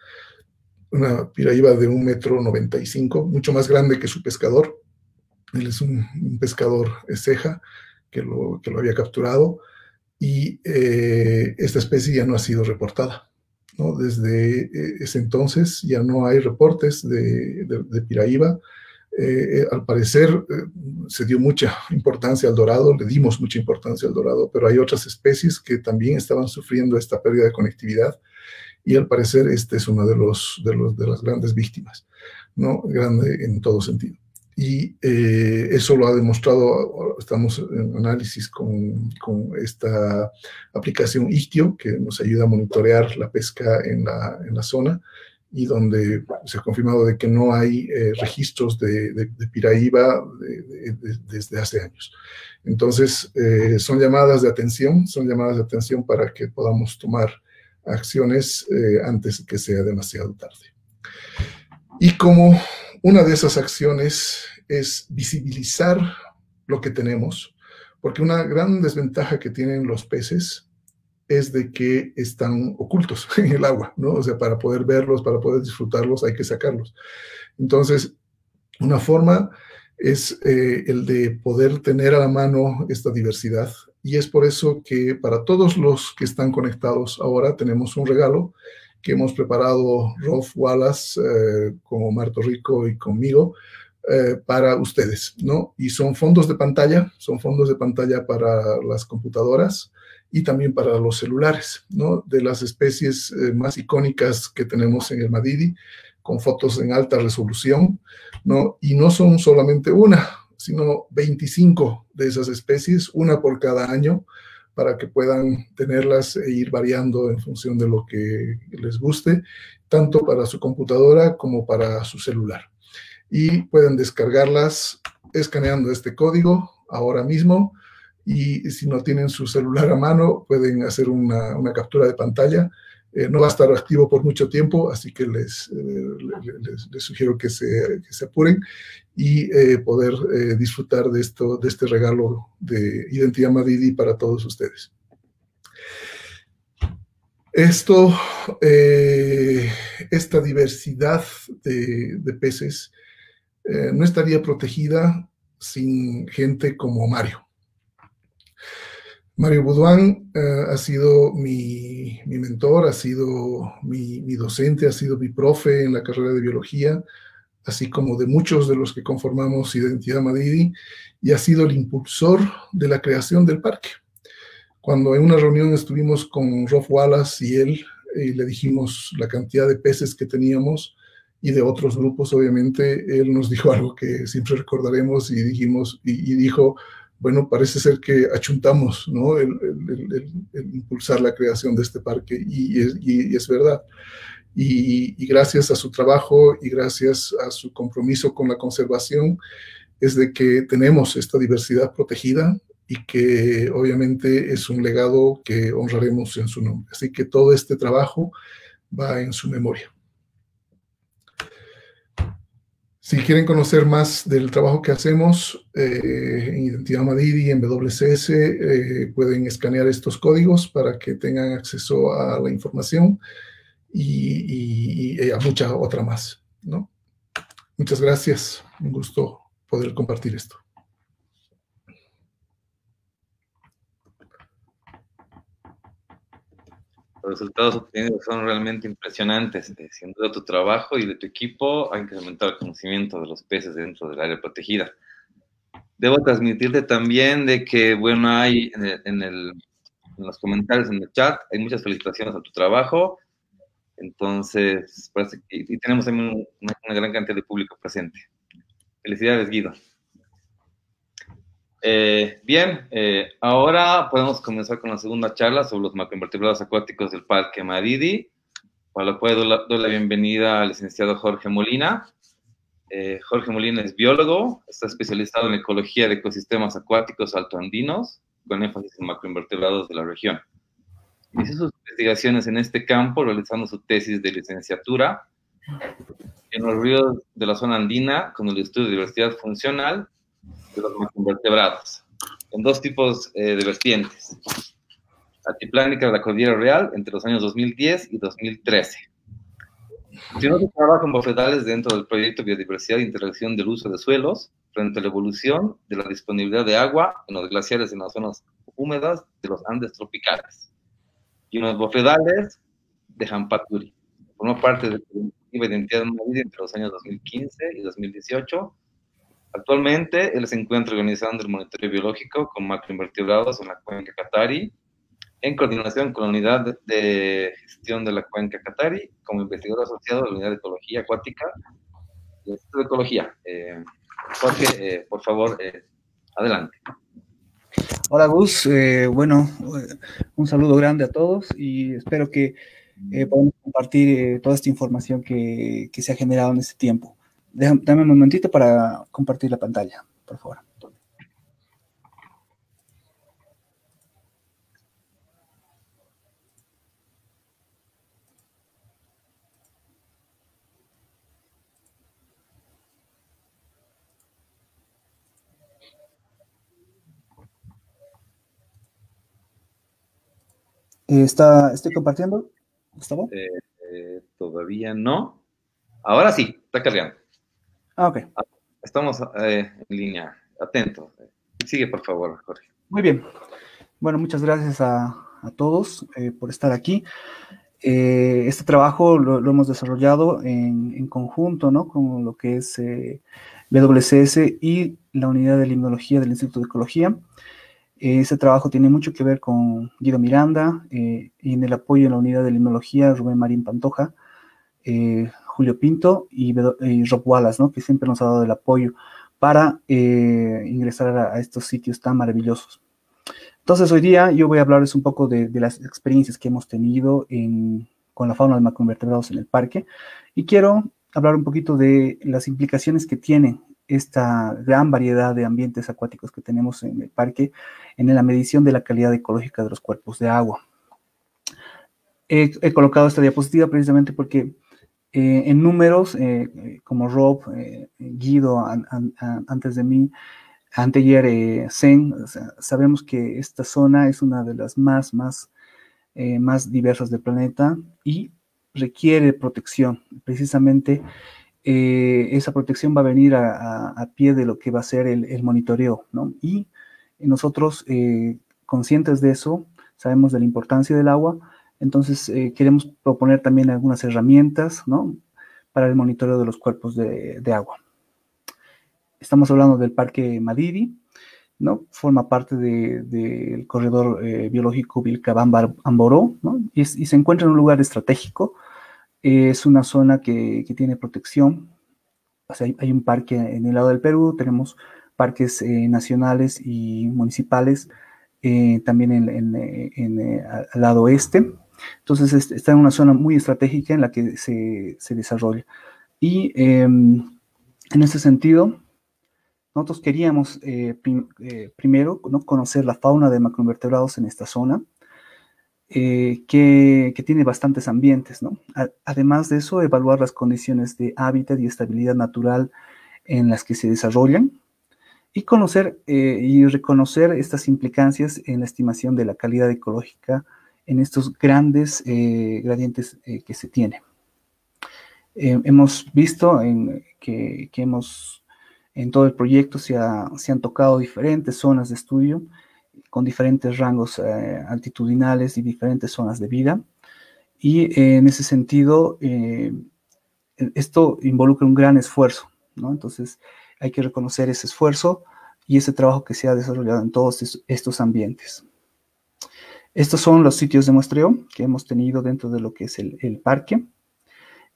Una piraíba de 1,95 m, mucho más grande que su pescador. Él es un pescador ceja que lo había capturado, y esta especie ya no ha sido reportada, ¿no? Desde ese entonces ya no hay reportes de Piraíba. Al parecer se dio mucha importancia al dorado, le dimos mucha importancia al dorado, pero hay otras especies que también estaban sufriendo esta pérdida de conectividad y al parecer este es uno de las grandes víctimas, ¿no? Grande en todo sentido. Y eso lo ha demostrado, estamos en análisis con esta aplicación Istio, que nos ayuda a monitorear la pesca en la zona, y donde se ha confirmado de que no hay registros de Piraíba desde hace años. Entonces, son llamadas de atención para que podamos tomar acciones antes que sea demasiado tarde. Y como una de esas acciones es visibilizar lo que tenemos, porque una gran desventaja que tienen los peces es de que están ocultos en el agua, ¿no? O sea, para poder verlos, para poder disfrutarlos, hay que sacarlos. Entonces, una forma es el de poder tener a la mano esta diversidad, y es por eso que para todos los que están conectados ahora tenemos un regalo que hemos preparado Rolf Wallace con Omar Torrico y conmigo para ustedes, ¿no? Y son fondos de pantalla para las computadoras y también para los celulares, ¿no? De las especies más icónicas que tenemos en el Madidi, con fotos en alta resolución, ¿no? Y no son solamente una, sino 25 de esas especies, una por cada año, para que puedan tenerlas e ir variando en función de lo que les guste, tanto para su computadora como para su celular. Y pueden descargarlas escaneando este código ahora mismo, y si no tienen su celular a mano, pueden hacer una captura de pantalla. No va a estar activo por mucho tiempo, así que les sugiero que se apuren y poder disfrutar de este regalo de Identidad Madidi para todos ustedes. Esta diversidad de peces no estaría protegida sin gente como Mario. Mario Boudouin ha sido mi mentor, ha sido mi docente, ha sido mi profe en la carrera de biología, así como de muchos de los que conformamos Identidad Madidi, y ha sido el impulsor de la creación del parque. Cuando en una reunión estuvimos con Rolf Wallace y él, le dijimos la cantidad de peces que teníamos, y de otros grupos, obviamente, él nos dijo algo que siempre recordaremos, y dijo, bueno, parece ser que achuntamos, ¿no? el impulsar la creación de este parque, y es verdad. Y gracias a su trabajo y gracias a su compromiso con la conservación, es de que tenemos esta diversidad protegida, y que obviamente es un legado que honraremos en su nombre. Así que todo este trabajo va en su memoria. Si quieren conocer más del trabajo que hacemos en Identidad Madidi, en WCS, pueden escanear estos códigos para que tengan acceso a la información y a mucha otra más, ¿no? Muchas gracias. Un gusto poder compartir esto. Los resultados obtenidos son realmente impresionantes. Sin duda, tu trabajo y de tu equipo ha incrementado el conocimiento de los peces dentro del área protegida. Debo transmitirte también de que, bueno, hay en los comentarios, en el chat, hay muchas felicitaciones a tu trabajo. Entonces, parece que, y tenemos también una gran cantidad de público presente. Felicidades, Guido. Bien, ahora podemos comenzar con la segunda charla sobre los macroinvertebrados acuáticos del Parque Madidi, para lo cual doy la bienvenida al licenciado Jorge Molina. Jorge Molina es biólogo, está especializado en ecología de ecosistemas acuáticos altoandinos, con énfasis en macroinvertebrados de la región. Inició sus investigaciones en este campo realizando su tesis de licenciatura en los ríos de la zona andina con el estudio de diversidad funcional de los macroinvertebrados, en dos tipos de vertientes. Altiplánica de la Cordillera Real entre los años 2010 y 2013. Continuó su trabajo en bofedales dentro del proyecto Biodiversidad e Interacción del Uso de Suelos frente a la evolución de la disponibilidad de agua en los glaciares en las zonas húmedas de los Andes tropicales y unos bofedales de Jampaturi. Formó parte de la identidad de Madrid entre los años 2015 y 2018. Actualmente, él se encuentra organizando el monitoreo biológico con macroinvertebrados en la cuenca Qatari, en coordinación con la unidad de gestión de la cuenca Qatari, como investigador asociado de la unidad de ecología acuática y el Instituto de Ecología. Jorge, por favor, adelante. Hola Gus, bueno, un saludo grande a todos y espero que podamos compartir toda esta información que se ha generado en este tiempo. Dame un momentito para compartir la pantalla, por favor. ¿Estoy compartiendo, Gustavo? Todavía no. Ahora sí, está cargando. Ok. Estamos en línea. Atentos. Sigue, por favor, Jorge. Muy bien. Bueno, muchas gracias a todos por estar aquí. Este trabajo lo hemos desarrollado en conjunto, ¿no? Con lo que es WCS y la unidad de limnología del Instituto de Ecología. Ese trabajo tiene mucho que ver con Guido Miranda y en el apoyo en la unidad de limnología Rubén Marín Pantoja, Julio Pinto y Rob Wallace, ¿no? Que siempre nos ha dado el apoyo para ingresar a estos sitios tan maravillosos. Entonces, hoy día yo voy a hablarles un poco de las experiencias que hemos tenido con la fauna de macroinvertebrados en el parque y quiero hablar un poquito de las implicaciones que tienen esta gran variedad de ambientes acuáticos que tenemos en el parque en la medición de la calidad ecológica de los cuerpos de agua. He colocado esta diapositiva precisamente porque en números, como Rob, Guido, antes de mí, anteayer, Zen, o sea, sabemos que esta zona es una de las más diversas del planeta y requiere protección. Precisamente esa protección va a venir a pie de lo que va a ser el monitoreo, ¿no? Y nosotros, conscientes de eso, sabemos de la importancia del agua, entonces queremos proponer también algunas herramientas, ¿no? Para el monitoreo de los cuerpos de agua. Estamos hablando del Parque Madidi, ¿no? Forma parte del corredor biológico Vilcabamba-Amboró, ¿no? Y se encuentra en un lugar estratégico. Es una zona que tiene protección. O sea, hay un parque en el lado del Perú, tenemos parques nacionales y municipales también al lado oeste. Entonces, está en una zona muy estratégica en la que se desarrolla. Y en ese sentido, nosotros queríamos primero, ¿no? Conocer la fauna de macroinvertebrados en esta zona, que tiene bastantes ambientes, ¿no? Además de eso, evaluar las condiciones de hábitat y estabilidad natural en las que se desarrollan y conocer y reconocer estas implicancias en la estimación de la calidad ecológica en estos grandes gradientes que se tiene. Hemos visto que en todo el proyecto se han tocado diferentes zonas de estudio con diferentes rangos altitudinales y diferentes zonas de vida. Y en ese sentido, esto involucra un gran esfuerzo, ¿no? Entonces, hay que reconocer ese esfuerzo y ese trabajo que se ha desarrollado en todos estos ambientes. Estos son los sitios de muestreo que hemos tenido dentro de lo que es el parque.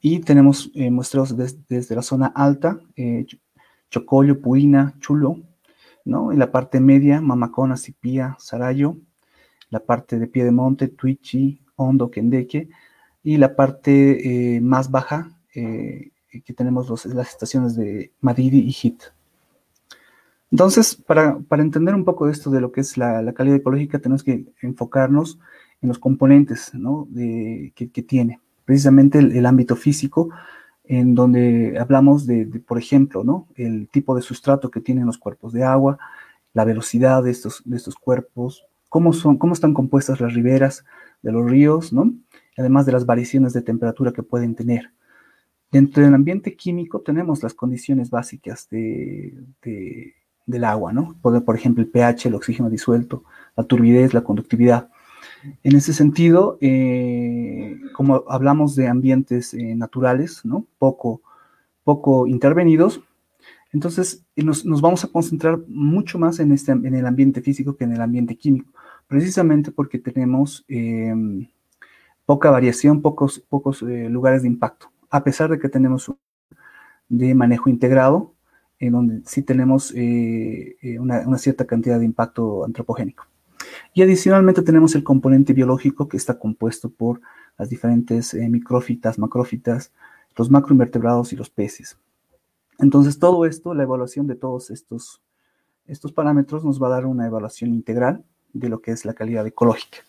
Y tenemos muestreos desde la zona alta, Chocollo, Puina, Chulo, ¿no? En la parte media, Mamacona, Sipía, Sarayo, la parte de Piedemonte, Tuichi, Hondo, Quendeque, y la parte más baja, que tenemos las estaciones de Madidi y Hit. Entonces, para entender un poco esto de lo que es la calidad ecológica, tenemos que enfocarnos en los componentes, ¿no? que tiene. Precisamente el ámbito físico, en donde hablamos por ejemplo, ¿no? El tipo de sustrato que tienen los cuerpos de agua, la velocidad de estos cuerpos, cómo están compuestas las riberas de los ríos, ¿no? Además de las variaciones de temperatura que pueden tener. Dentro del ambiente químico tenemos las condiciones básicas de del agua, ¿no? Por ejemplo, el pH, el oxígeno disuelto, la turbidez, la conductividad. En ese sentido, como hablamos de ambientes naturales, ¿no? Poco intervenidos, entonces nos vamos a concentrar mucho más en el ambiente físico que en el ambiente químico, precisamente porque tenemos poca variación, pocos lugares de impacto, a pesar de que tenemos de manejo integrado, en donde sí tenemos una cierta cantidad de impacto antropogénico. Y adicionalmente tenemos el componente biológico, que está compuesto por las diferentes micrófitas, macrófitas, los macroinvertebrados y los peces. Entonces, todo esto, la evaluación de todos estos parámetros nos va a dar una evaluación integral de lo que es la calidad ecológica.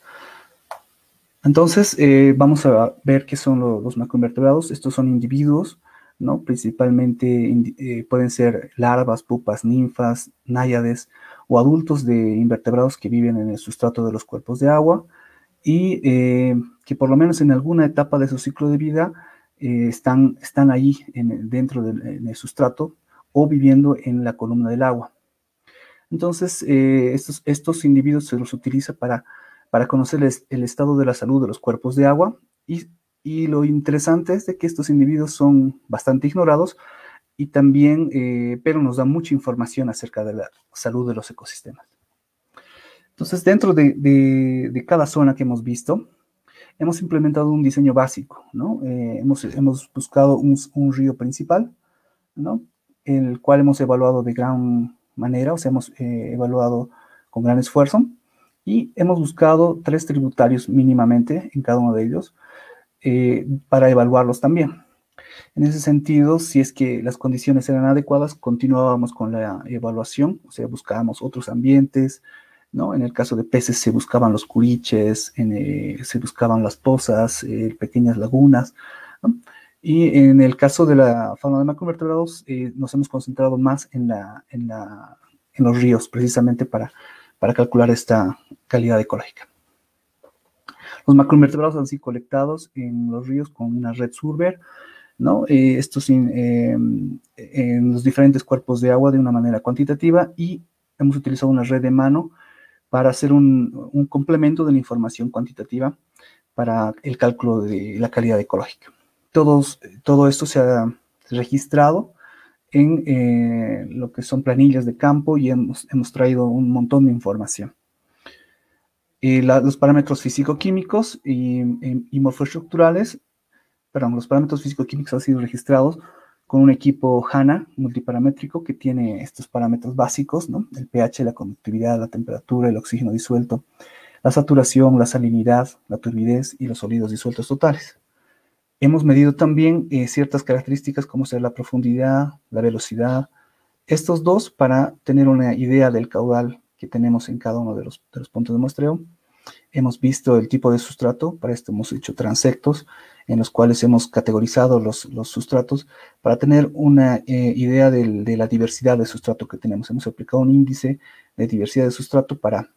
Entonces, vamos a ver qué son los macroinvertebrados. Estos son individuos, ¿no? Principalmente pueden ser larvas, pupas, ninfas, náyades o adultos de invertebrados que viven en el sustrato de los cuerpos de agua y que por lo menos en alguna etapa de su ciclo de vida están ahí dentro del sustrato o viviendo en la columna del agua. Entonces, estos individuos se los utiliza para conocer el estado de la salud de los cuerpos de agua y lo interesante es de que estos individuos son bastante ignorados y también, pero nos da mucha información acerca de la salud de los ecosistemas. Entonces, dentro de cada zona que hemos visto, hemos implementado un diseño básico, ¿no? Hemos buscado un río principal, ¿no? El cual hemos evaluado de gran manera, o sea, hemos evaluado con gran esfuerzo, y hemos buscado 3 tributarios mínimamente en cada uno de ellos para evaluarlos también. En ese sentido, si es que las condiciones eran adecuadas, continuábamos con la evaluación, o sea, buscábamos otros ambientes, ¿no? En el caso de peces se buscaban los curiches, se buscaban las pozas, pequeñas lagunas, ¿no? Y en el caso de la fauna de macroinvertebrados, nos hemos concentrado más en los ríos, precisamente para calcular esta calidad ecológica. Los macroinvertebrados han sido colectados en los ríos con una red Surver, ¿no? Estos en los diferentes cuerpos de agua de una manera cuantitativa, y hemos utilizado una red de mano para hacer un complemento de la información cuantitativa para el cálculo de la calidad ecológica. Todo esto se ha registrado en lo que son planillas de campo y hemos traído un montón de información. Los parámetros físico-químicos y morfoestructurales, los parámetros físico-químicos han sido registrados con un equipo HANA multiparamétrico que tiene estos parámetros básicos, ¿no? El pH, la conductividad, la temperatura, el oxígeno disuelto, la saturación, la salinidad, la turbidez y los sólidos disueltos totales. Hemos medido también ciertas características como ser la profundidad, la velocidad, estos dos para tener una idea del caudal que tenemos en cada uno de los puntos de muestreo. Hemos visto el tipo de sustrato, para esto hemos hecho transectos en los cuales hemos categorizado los sustratos para tener una idea de la diversidad de sustrato que tenemos. Hemos aplicado un índice de diversidad de sustrato para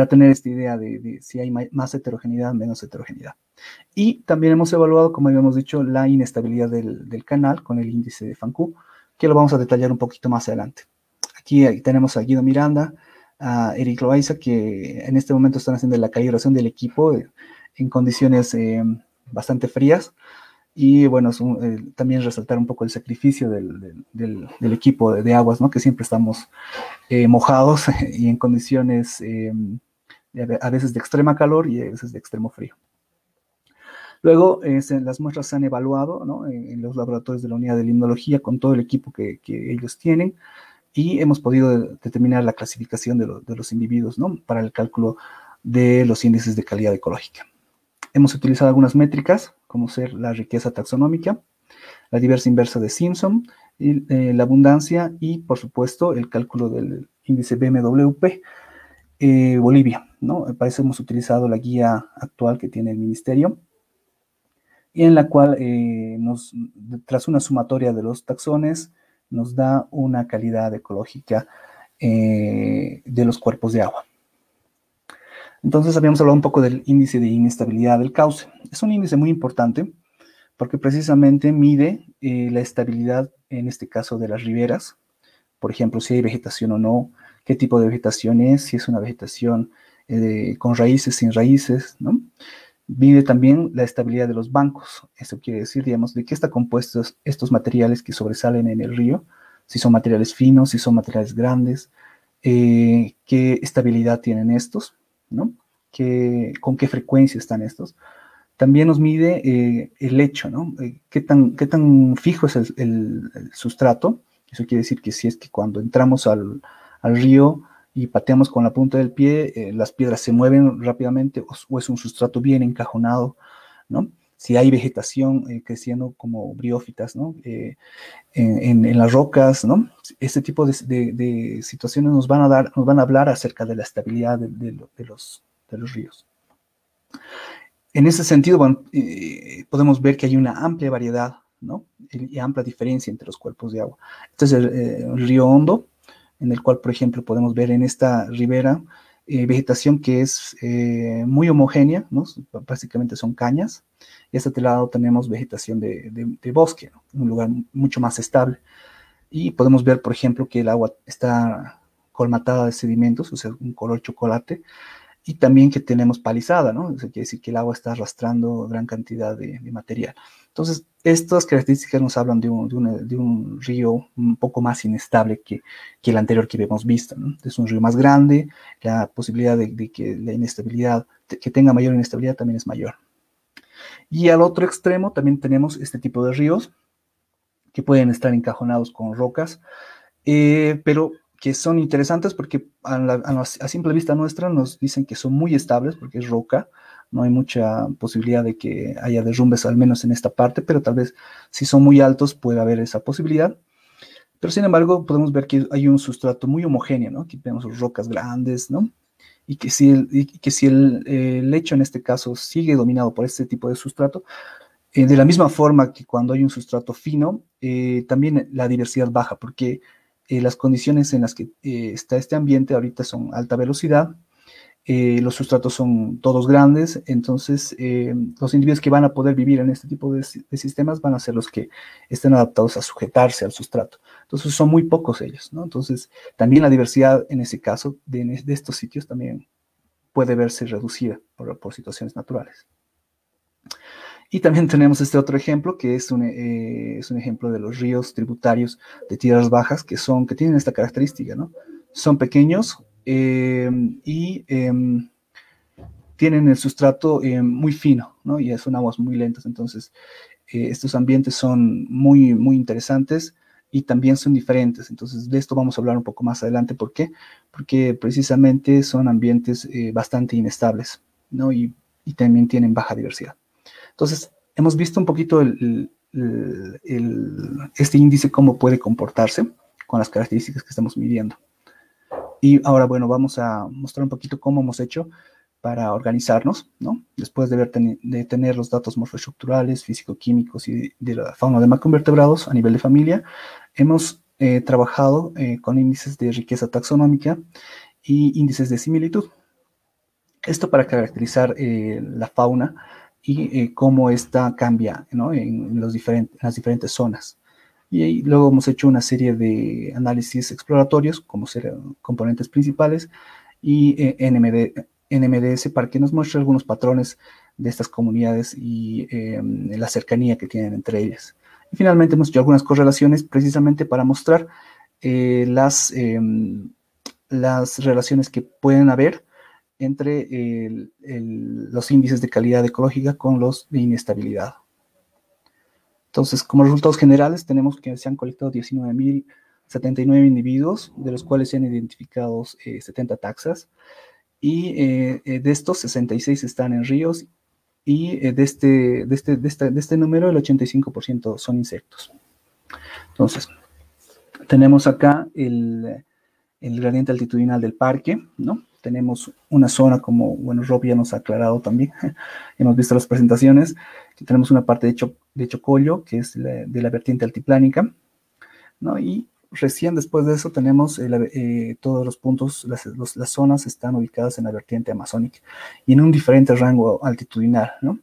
tener esta idea de si hay más heterogeneidad, menos heterogeneidad. Y también hemos evaluado, como habíamos dicho, la inestabilidad del canal con el índice de Fancú, que lo vamos a detallar un poquito más adelante. Aquí tenemos a Guido Miranda, a Eric Loaiza, que en este momento están haciendo la calibración del equipo en condiciones bastante frías. Y bueno, también resaltar un poco el sacrificio del equipo de aguas, ¿no? Que siempre estamos mojados y en condiciones a veces de extrema calor y a veces de extremo frío. Luego, las muestras se han evaluado, ¿no? En los laboratorios de la unidad de limnología con todo el equipo que ellos tienen, y hemos podido determinar la clasificación de los individuos, ¿no? Para el cálculo de los índices de calidad ecológica. Hemos utilizado algunas métricas, como ser la riqueza taxonómica, la diversa inversa de Simpson, y, la abundancia y, por supuesto, el cálculo del índice BMWP, Bolivia, ¿no? Para eso hemos utilizado la guía actual que tiene el ministerio, y en la cual, tras una sumatoria de los taxones, nos da una calidad ecológica de los cuerpos de agua. Entonces, habíamos hablado un poco del índice de inestabilidad del cauce. Es un índice muy importante porque precisamente mide la estabilidad, en este caso, de las riberas, por ejemplo, si hay vegetación o no, qué tipo de vegetación es, si es una vegetación con raíces, sin raíces, ¿no? Mide también la estabilidad de los bancos. Eso quiere decir, digamos, de qué están compuestos estos materiales que sobresalen en el río, si son materiales finos, si son materiales grandes, qué estabilidad tienen estos, ¿no? Con qué frecuencia están estos. También nos mide el lecho, ¿no? Qué tan fijo es el sustrato. Eso quiere decir que si es que cuando entramos al río y pateamos con la punta del pie, las piedras se mueven rápidamente o es un sustrato bien encajonado, ¿no? Si hay vegetación creciendo como briófitas, ¿no? En las rocas, ¿no? Este tipo de situaciones nos van a hablar acerca de la estabilidad de los ríos. En ese sentido, bueno, podemos ver que hay una amplia variedad, ¿no? Y amplia diferencia entre los cuerpos de agua. Este es el río Hondo, en el cual, por ejemplo, podemos ver en esta ribera vegetación que es muy homogénea, ¿no? Básicamente son cañas. Y a este lado tenemos vegetación de bosque, ¿no? Un lugar mucho más estable. Y podemos ver, por ejemplo, que el agua está colmatada de sedimentos, o sea, un color chocolate, y también que tenemos palizada, ¿no? Eso quiere decir que el agua está arrastrando gran cantidad de material. Entonces, estas características nos hablan de un río un poco más inestable que el anterior que hemos visto, ¿no? Es un río más grande, la posibilidad de que la inestabilidad, que tenga mayor inestabilidad también es mayor. Y al otro extremo también tenemos este tipo de ríos que pueden estar encajonados con rocas, pero que son interesantes porque a simple vista nuestra nos dicen que son muy estables porque es roca, no hay mucha posibilidad de que haya derrumbes, al menos en esta parte, pero tal vez si son muy altos puede haber esa posibilidad. Pero sin embargo podemos ver que hay un sustrato muy homogéneo, ¿no? Aquí tenemos rocas grandes, ¿no? Y que si el lecho en este caso sigue dominado por este tipo de sustrato, de la misma forma que cuando hay un sustrato fino, también la diversidad baja, porque las condiciones en las que está este ambiente ahorita son alta velocidad, los sustratos son todos grandes, entonces los individuos que van a poder vivir en este tipo de sistemas van a ser los que estén adaptados a sujetarse al sustrato. Entonces son muy pocos ellos, ¿no? Entonces también la diversidad en ese caso de estos sitios también puede verse reducida por situaciones naturales. Y también tenemos este otro ejemplo, que es un ejemplo de los ríos tributarios de tierras bajas, que tienen esta característica, ¿no? Son pequeños y tienen el sustrato muy fino, ¿no? Y son aguas muy lentas. Entonces, estos ambientes son muy, muy interesantes y también son diferentes. Entonces, de esto vamos a hablar un poco más adelante. ¿Por qué? Porque precisamente son ambientes bastante inestables, ¿no? Y también tienen baja diversidad. Entonces, hemos visto un poquito este índice, cómo puede comportarse con las características que estamos midiendo. Y ahora, bueno, vamos a mostrar un poquito cómo hemos hecho para organizarnos, ¿no? Después de tener los datos morfoestructurales, físico-químicos y de la fauna de macroinvertebrados a nivel de familia, hemos trabajado con índices de riqueza taxonómica y índices de similitud. Esto para caracterizar la fauna y cómo esta cambia, ¿no? en las diferentes zonas. Y luego hemos hecho una serie de análisis exploratorios, como ser componentes principales, y NMDS para que nos muestre algunos patrones de estas comunidades y la cercanía que tienen entre ellas. Y finalmente hemos hecho algunas correlaciones precisamente para mostrar las relaciones que pueden haber entre los índices de calidad ecológica con los de inestabilidad. Entonces, como resultados generales, tenemos que se han colectado 19.079 individuos, de los cuales se han identificado 70 taxas, y de estos 66 están en ríos, y de este número el 85% son insectos. Entonces, tenemos acá el gradiente altitudinal del parque, ¿no? Tenemos una zona como, bueno, Rob ya nos ha aclarado también, hemos visto las presentaciones, que tenemos una parte de Chocollo, que es de la vertiente altiplánica, ¿no? Y recién después de eso tenemos todos los puntos, las zonas están ubicadas en la vertiente amazónica y en un diferente rango altitudinal, ¿no?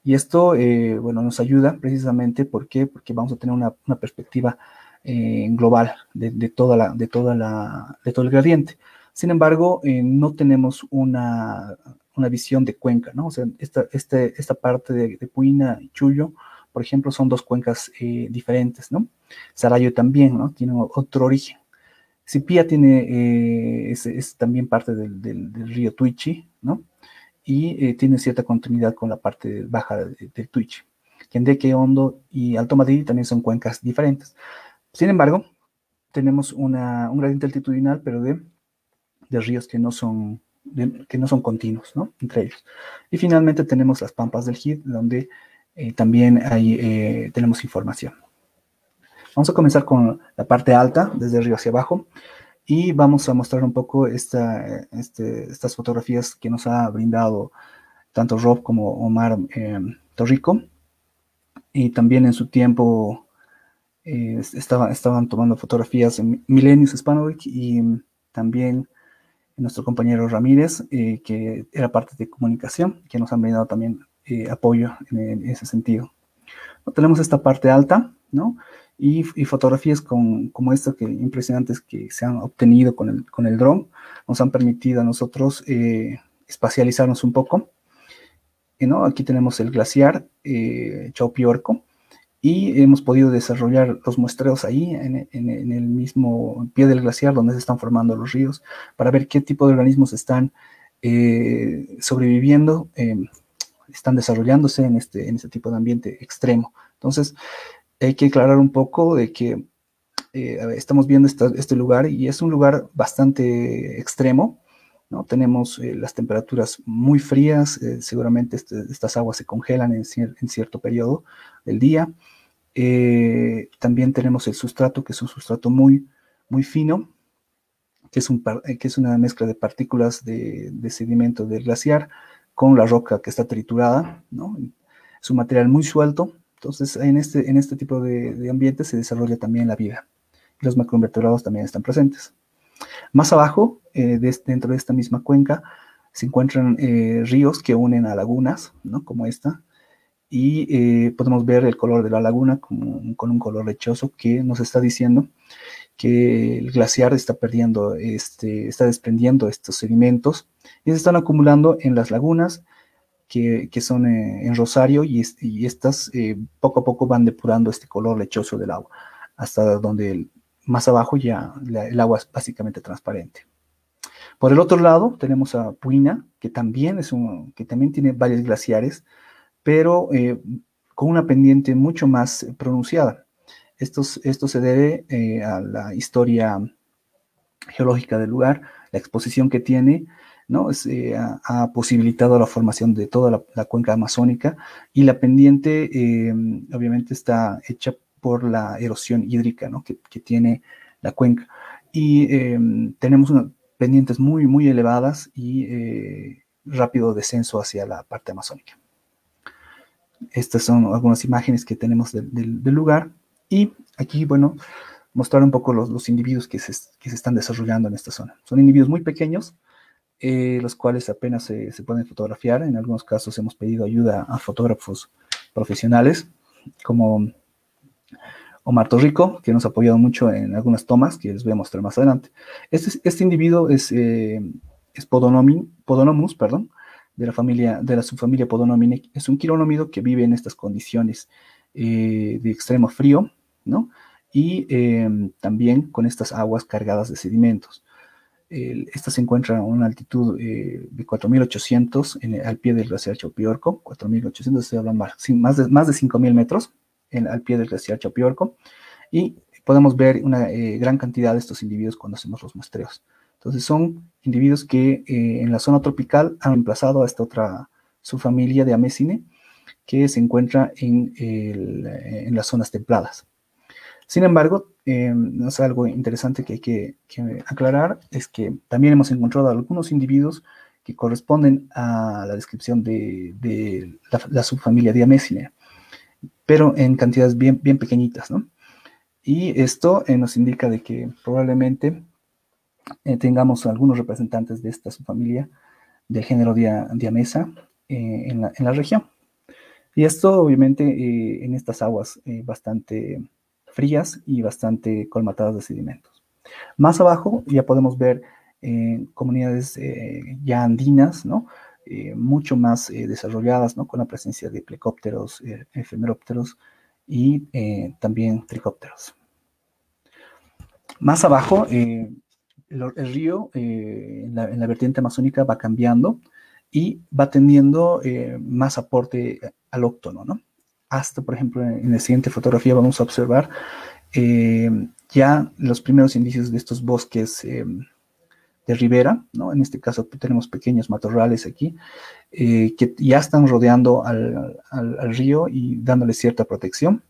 Y esto, bueno, nos ayuda precisamente, ¿por qué? Porque vamos a tener una perspectiva global de todo el gradiente. Sin embargo, no tenemos una visión de cuenca, ¿no? O sea, esta parte de Puina y Chuyo, por ejemplo, son dos cuencas diferentes, ¿no? Sarayo también, ¿no? Tiene otro origen. Sipía tiene, es también parte del río Tuichi, ¿no? Y tiene cierta continuidad con la parte baja del Tuichi. Quendeque, Hondo y Alto Madrid también son cuencas diferentes. Sin embargo, tenemos un gradiente altitudinal, pero de ríos que no son continuos, ¿no? Entre ellos. Y finalmente tenemos las pampas del Jid, donde también tenemos información. Vamos a comenzar con la parte alta, desde arriba hacia abajo, y vamos a mostrar un poco estas fotografías que nos ha brindado tanto Rob como Omar Torrico, y también en su tiempo estaban tomando fotografías en Millennium Hispanovic y también nuestro compañero Ramírez, que era parte de comunicación, que nos han brindado también apoyo en ese sentido. Tenemos esta parte alta, ¿no? Y fotografías como esta, que impresionantes, que se han obtenido con el dron, nos han permitido a nosotros espacializarnos un poco. ¿No? Aquí tenemos el glaciar Chaupiorco, y hemos podido desarrollar los muestreos ahí en el mismo pie del glaciar donde se están formando los ríos, para ver qué tipo de organismos están sobreviviendo, están desarrollándose en este tipo de ambiente extremo. Entonces, hay que aclarar un poco de que estamos viendo este lugar, y es un lugar bastante extremo, ¿no? Tenemos las temperaturas muy frías, seguramente estas aguas se congelan en cierto periodo del día. También tenemos el sustrato, que es un sustrato muy, muy fino, que es una mezcla de partículas de sedimento del glaciar con la roca que está triturada, ¿no? Es un material muy suelto. Entonces, en este tipo de ambiente se desarrolla también la vida. Los macroinvertebrados también están presentes. Más abajo, dentro de esta misma cuenca, se encuentran ríos que unen a lagunas, ¿no? Como esta, y podemos ver el color de la laguna con un color lechoso, que nos está diciendo que el glaciar está desprendiendo estos sedimentos, y se están acumulando en las lagunas que son en Rosario, y estas poco a poco van depurando este color lechoso del agua, hasta donde más abajo ya el agua es básicamente transparente. Por el otro lado tenemos a Puina, que también tiene valles glaciares, pero con una pendiente mucho más pronunciada. Esto se debe a la historia geológica del lugar, la exposición que tiene, ¿no? Ha posibilitado la formación de toda la cuenca amazónica, y la pendiente obviamente está hecha por la erosión hídrica, ¿no? que tiene la cuenca. Y tenemos pendientes muy, muy elevadas y rápido descenso hacia la parte amazónica. Estas son algunas imágenes que tenemos del lugar, y aquí, bueno, mostrar un poco los individuos que se están desarrollando en esta zona. Son individuos muy pequeños, los cuales apenas se pueden fotografiar. En algunos casos hemos pedido ayuda a fotógrafos profesionales, como Omar Torrico, que nos ha apoyado mucho en algunas tomas que les voy a mostrar más adelante. Este individuo es Podonomus, perdón, de la subfamilia Podonomine. Es un quironómido que vive en estas condiciones de extremo frío, ¿no? Y también con estas aguas cargadas de sedimentos. Esta se encuentra a una altitud de 4.800 al pie del glaciar Chaupiorco. 4.800, estoy hablando más de 5.000 metros al pie del glaciar Chaupiorco, y podemos ver una gran cantidad de estos individuos cuando hacemos los muestreos. Entonces son individuos que en la zona tropical han reemplazado a esta otra subfamilia de Amecine, que se encuentra en las zonas templadas. Sin embargo, es algo interesante que hay que aclarar, es que también hemos encontrado algunos individuos que corresponden a la descripción de la subfamilia de Amecine, pero en cantidades bien pequeñitas, ¿no? Y esto nos indica de que probablemente tengamos algunos representantes de esta subfamilia del género Diamesa en la región. Y esto, obviamente, en estas aguas bastante frías y bastante colmatadas de sedimentos. Más abajo ya podemos ver comunidades ya andinas, ¿no? Mucho más desarrolladas, ¿no? Con la presencia de plecópteros, efemerópteros y también tricópteros. Más abajo, el río en la vertiente amazónica va cambiando y va teniendo más aporte alóctono, ¿no? Hasta, por ejemplo, en la siguiente fotografía vamos a observar ya los primeros indicios de estos bosques de ribera, ¿no? En este caso tenemos pequeños matorrales aquí que ya están rodeando al río y dándole cierta protección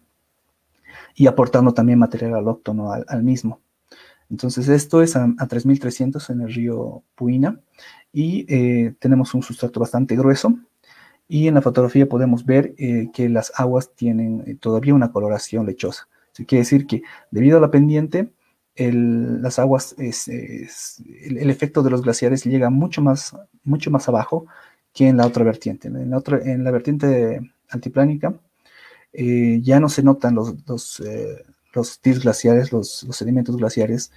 y aportando también material alóctono al mismo. Entonces esto es a 3.300 en el río Puina y tenemos un sustrato bastante grueso y en la fotografía podemos ver que las aguas tienen todavía una coloración lechosa. Eso quiere decir que debido a la pendiente, las aguas, el efecto de los glaciares llega mucho más abajo que en la otra vertiente. En la vertiente altiplánica ya no se notan los tirs glaciares, los sedimentos glaciares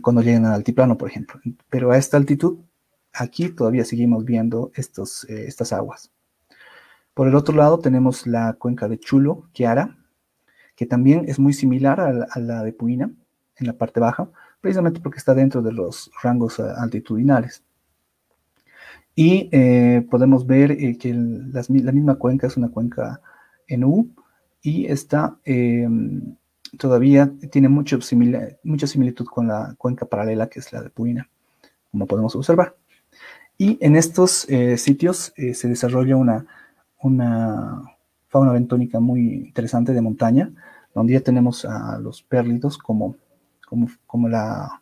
cuando llegan al altiplano, por ejemplo. Pero a esta altitud, aquí todavía seguimos viendo estas aguas. Por el otro lado tenemos la cuenca de Chulo, Chiara, que también es muy similar a la de Puina, en la parte baja, precisamente porque está dentro de los rangos altitudinales. Y podemos ver que la misma cuenca es una cuenca en U, y esta todavía tiene mucha similitud con la cuenca paralela, que es la de Puina, como podemos observar. Y en estos sitios se desarrolla una fauna bentónica muy interesante de montaña, donde ya tenemos a los pérlidos como la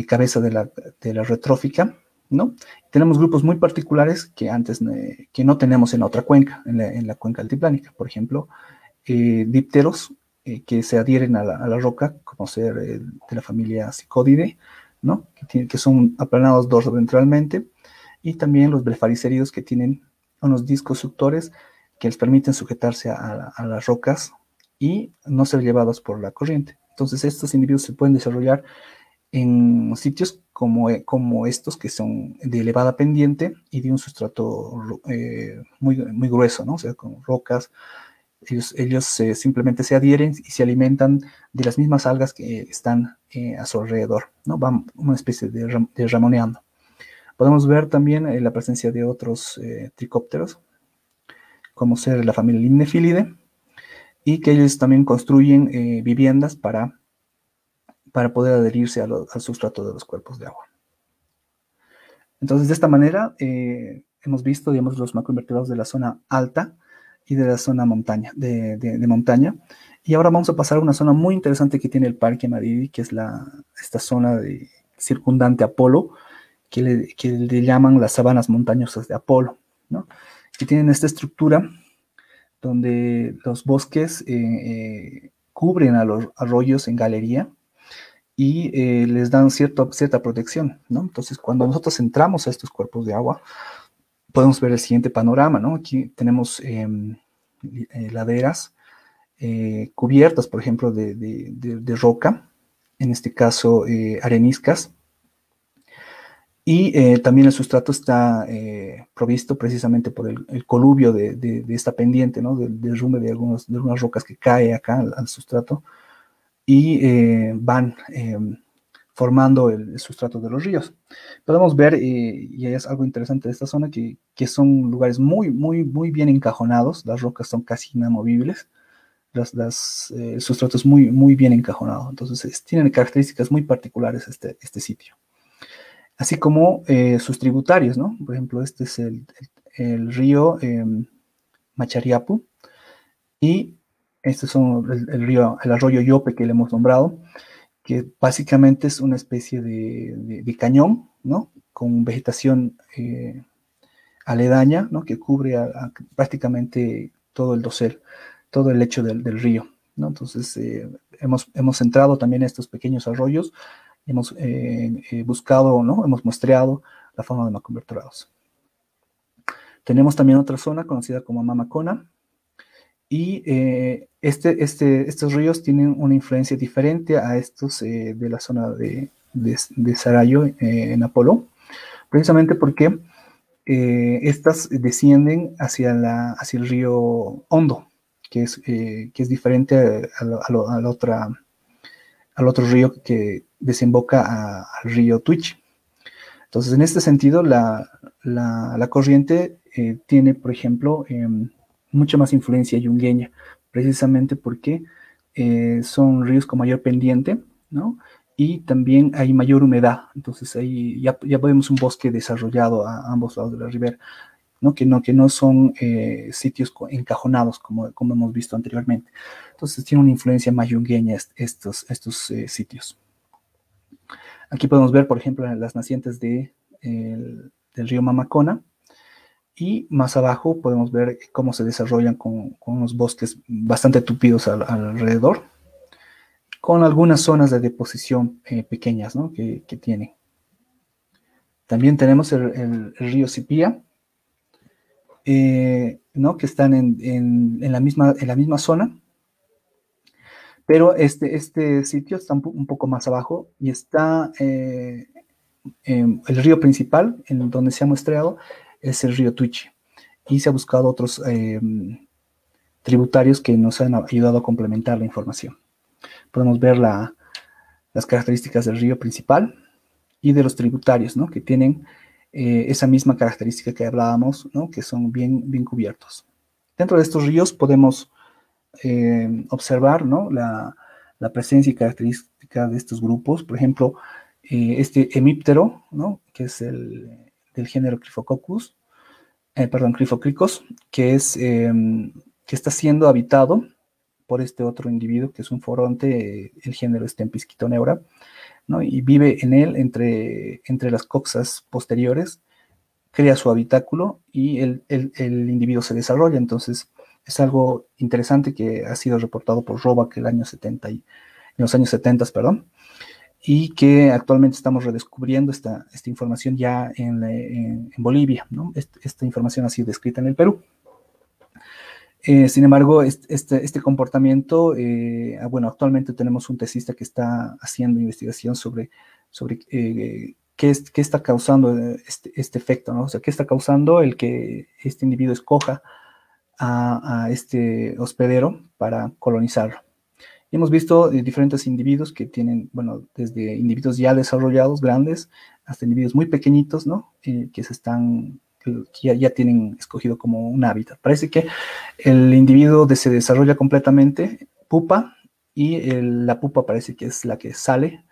cabeza de la retrófica, ¿no? Tenemos grupos muy particulares que que no tenemos en otra cuenca, en la cuenca altiplánica. Por ejemplo, dípteros que se adhieren a la roca, como ser de la familia Psicodidae, ¿no? Que son aplanados dorsoventralmente, y también los blefaricéridos, que tienen unos discos suctores que les permiten sujetarse a las rocas y no ser llevados por la corriente. Entonces estos individuos se pueden desarrollar en sitios como estos, que son de elevada pendiente y de un sustrato muy grueso, ¿no? O sea, con rocas. Ellos simplemente se adhieren y se alimentan de las mismas algas que están a su alrededor, ¿no? Van una especie de ramoneando. Podemos ver también la presencia de otros tricópteros, como ser la familia Limnephilidae, y que ellos también construyen viviendas para poder adherirse al sustrato de los cuerpos de agua. Entonces, de esta manera, hemos visto, digamos, los macroinvertebrados de la zona alta y de la zona montaña. Y ahora vamos a pasar a una zona muy interesante que tiene el Parque Madidi, que es esta zona circundante a Apolo, que le llaman las sabanas montañosas de Apolo, ¿no? Que tienen esta estructura donde los bosques cubren a los arroyos en galería y les dan cierta protección, ¿no? Entonces, cuando nosotros entramos a estos cuerpos de agua, podemos ver el siguiente panorama, ¿no? Aquí tenemos laderas cubiertas, por ejemplo, de roca, en este caso areniscas, y también el sustrato está provisto precisamente por el coluvio de esta pendiente, ¿no? Del derrumbe de algunas rocas que cae acá al sustrato y van formando el sustrato de los ríos. Podemos ver, y es algo interesante de esta zona, que son lugares muy bien encajonados. Las rocas son casi inamovibles. El sustrato es muy bien encajonado. Entonces tienen características muy particulares este sitio. Así como sus tributarios, ¿no? Por ejemplo, este es el río Machariapu, y este es el arroyo Yope, que le hemos nombrado, que básicamente es una especie de cañón, ¿no? Con vegetación aledaña, ¿no? Que cubre prácticamente todo el dosel, todo el lecho del río, ¿no? Entonces hemos entrado también a estos pequeños arroyos. Hemos buscado, ¿no? Hemos muestreado la fauna de macroinvertebrados. Tenemos también otra zona conocida como Mamacona, Y estos ríos tienen una influencia diferente a estos de la zona de Sarayo, en Apolo, precisamente porque estas descienden hacia el río Hondo, que es diferente al otro río que desemboca al río Tuichi. Entonces, en este sentido, la corriente tiene, por ejemplo, mucha más influencia yungueña, precisamente porque son ríos con mayor pendiente, ¿no? Y también hay mayor humedad. Entonces, ahí ya vemos un bosque desarrollado a ambos lados de la ribera, ¿no? Que no son sitios encajonados como hemos visto anteriormente. Entonces, tiene una influencia más yungueña estos sitios. Aquí podemos ver, por ejemplo, las nacientes del río Mamacona, y más abajo podemos ver cómo se desarrollan con unos bosques bastante tupidos alrededor, con algunas zonas de deposición pequeñas, ¿no? que tienen. También tenemos el río Sipía, ¿no? Que están en la misma zona, pero este sitio está un poco más abajo y está el río principal, en donde se ha muestreado, es el río Tuichi, y se ha buscado otros tributarios que nos han ayudado a complementar la información. Podemos ver las características del río principal y de los tributarios, ¿no? Que tienen esa misma característica que hablábamos, ¿no? Que son bien cubiertos. Dentro de estos ríos podemos observar, ¿no? la presencia y característica de estos grupos. Por ejemplo, este hemíptero, ¿no? Que es del género Cryphococcus, Cryphocricos, que está siendo habitado por este otro individuo, que es un foronte, el género Stempis Chitoneura, ¿no? Y vive en él entre las coxas posteriores, crea su habitáculo y el individuo se desarrolla. Entonces, es algo interesante que ha sido reportado por Roback en los años 70, perdón, y que actualmente estamos redescubriendo esta información ya en Bolivia, ¿no? Esta información ha sido descrita en el Perú. Sin embargo, este comportamiento, bueno, actualmente tenemos un tesista que está haciendo investigación sobre qué está causando este efecto, ¿no? O sea, qué está causando el que este individuo escoja a este hospedero para colonizarlo. Y hemos visto diferentes individuos que tienen, bueno, desde individuos ya desarrollados, grandes, hasta individuos muy pequeñitos, ¿no? Que ya tienen escogido como un hábitat. Parece que el individuo se desarrolla completamente, pupa, y la pupa parece que es la que sale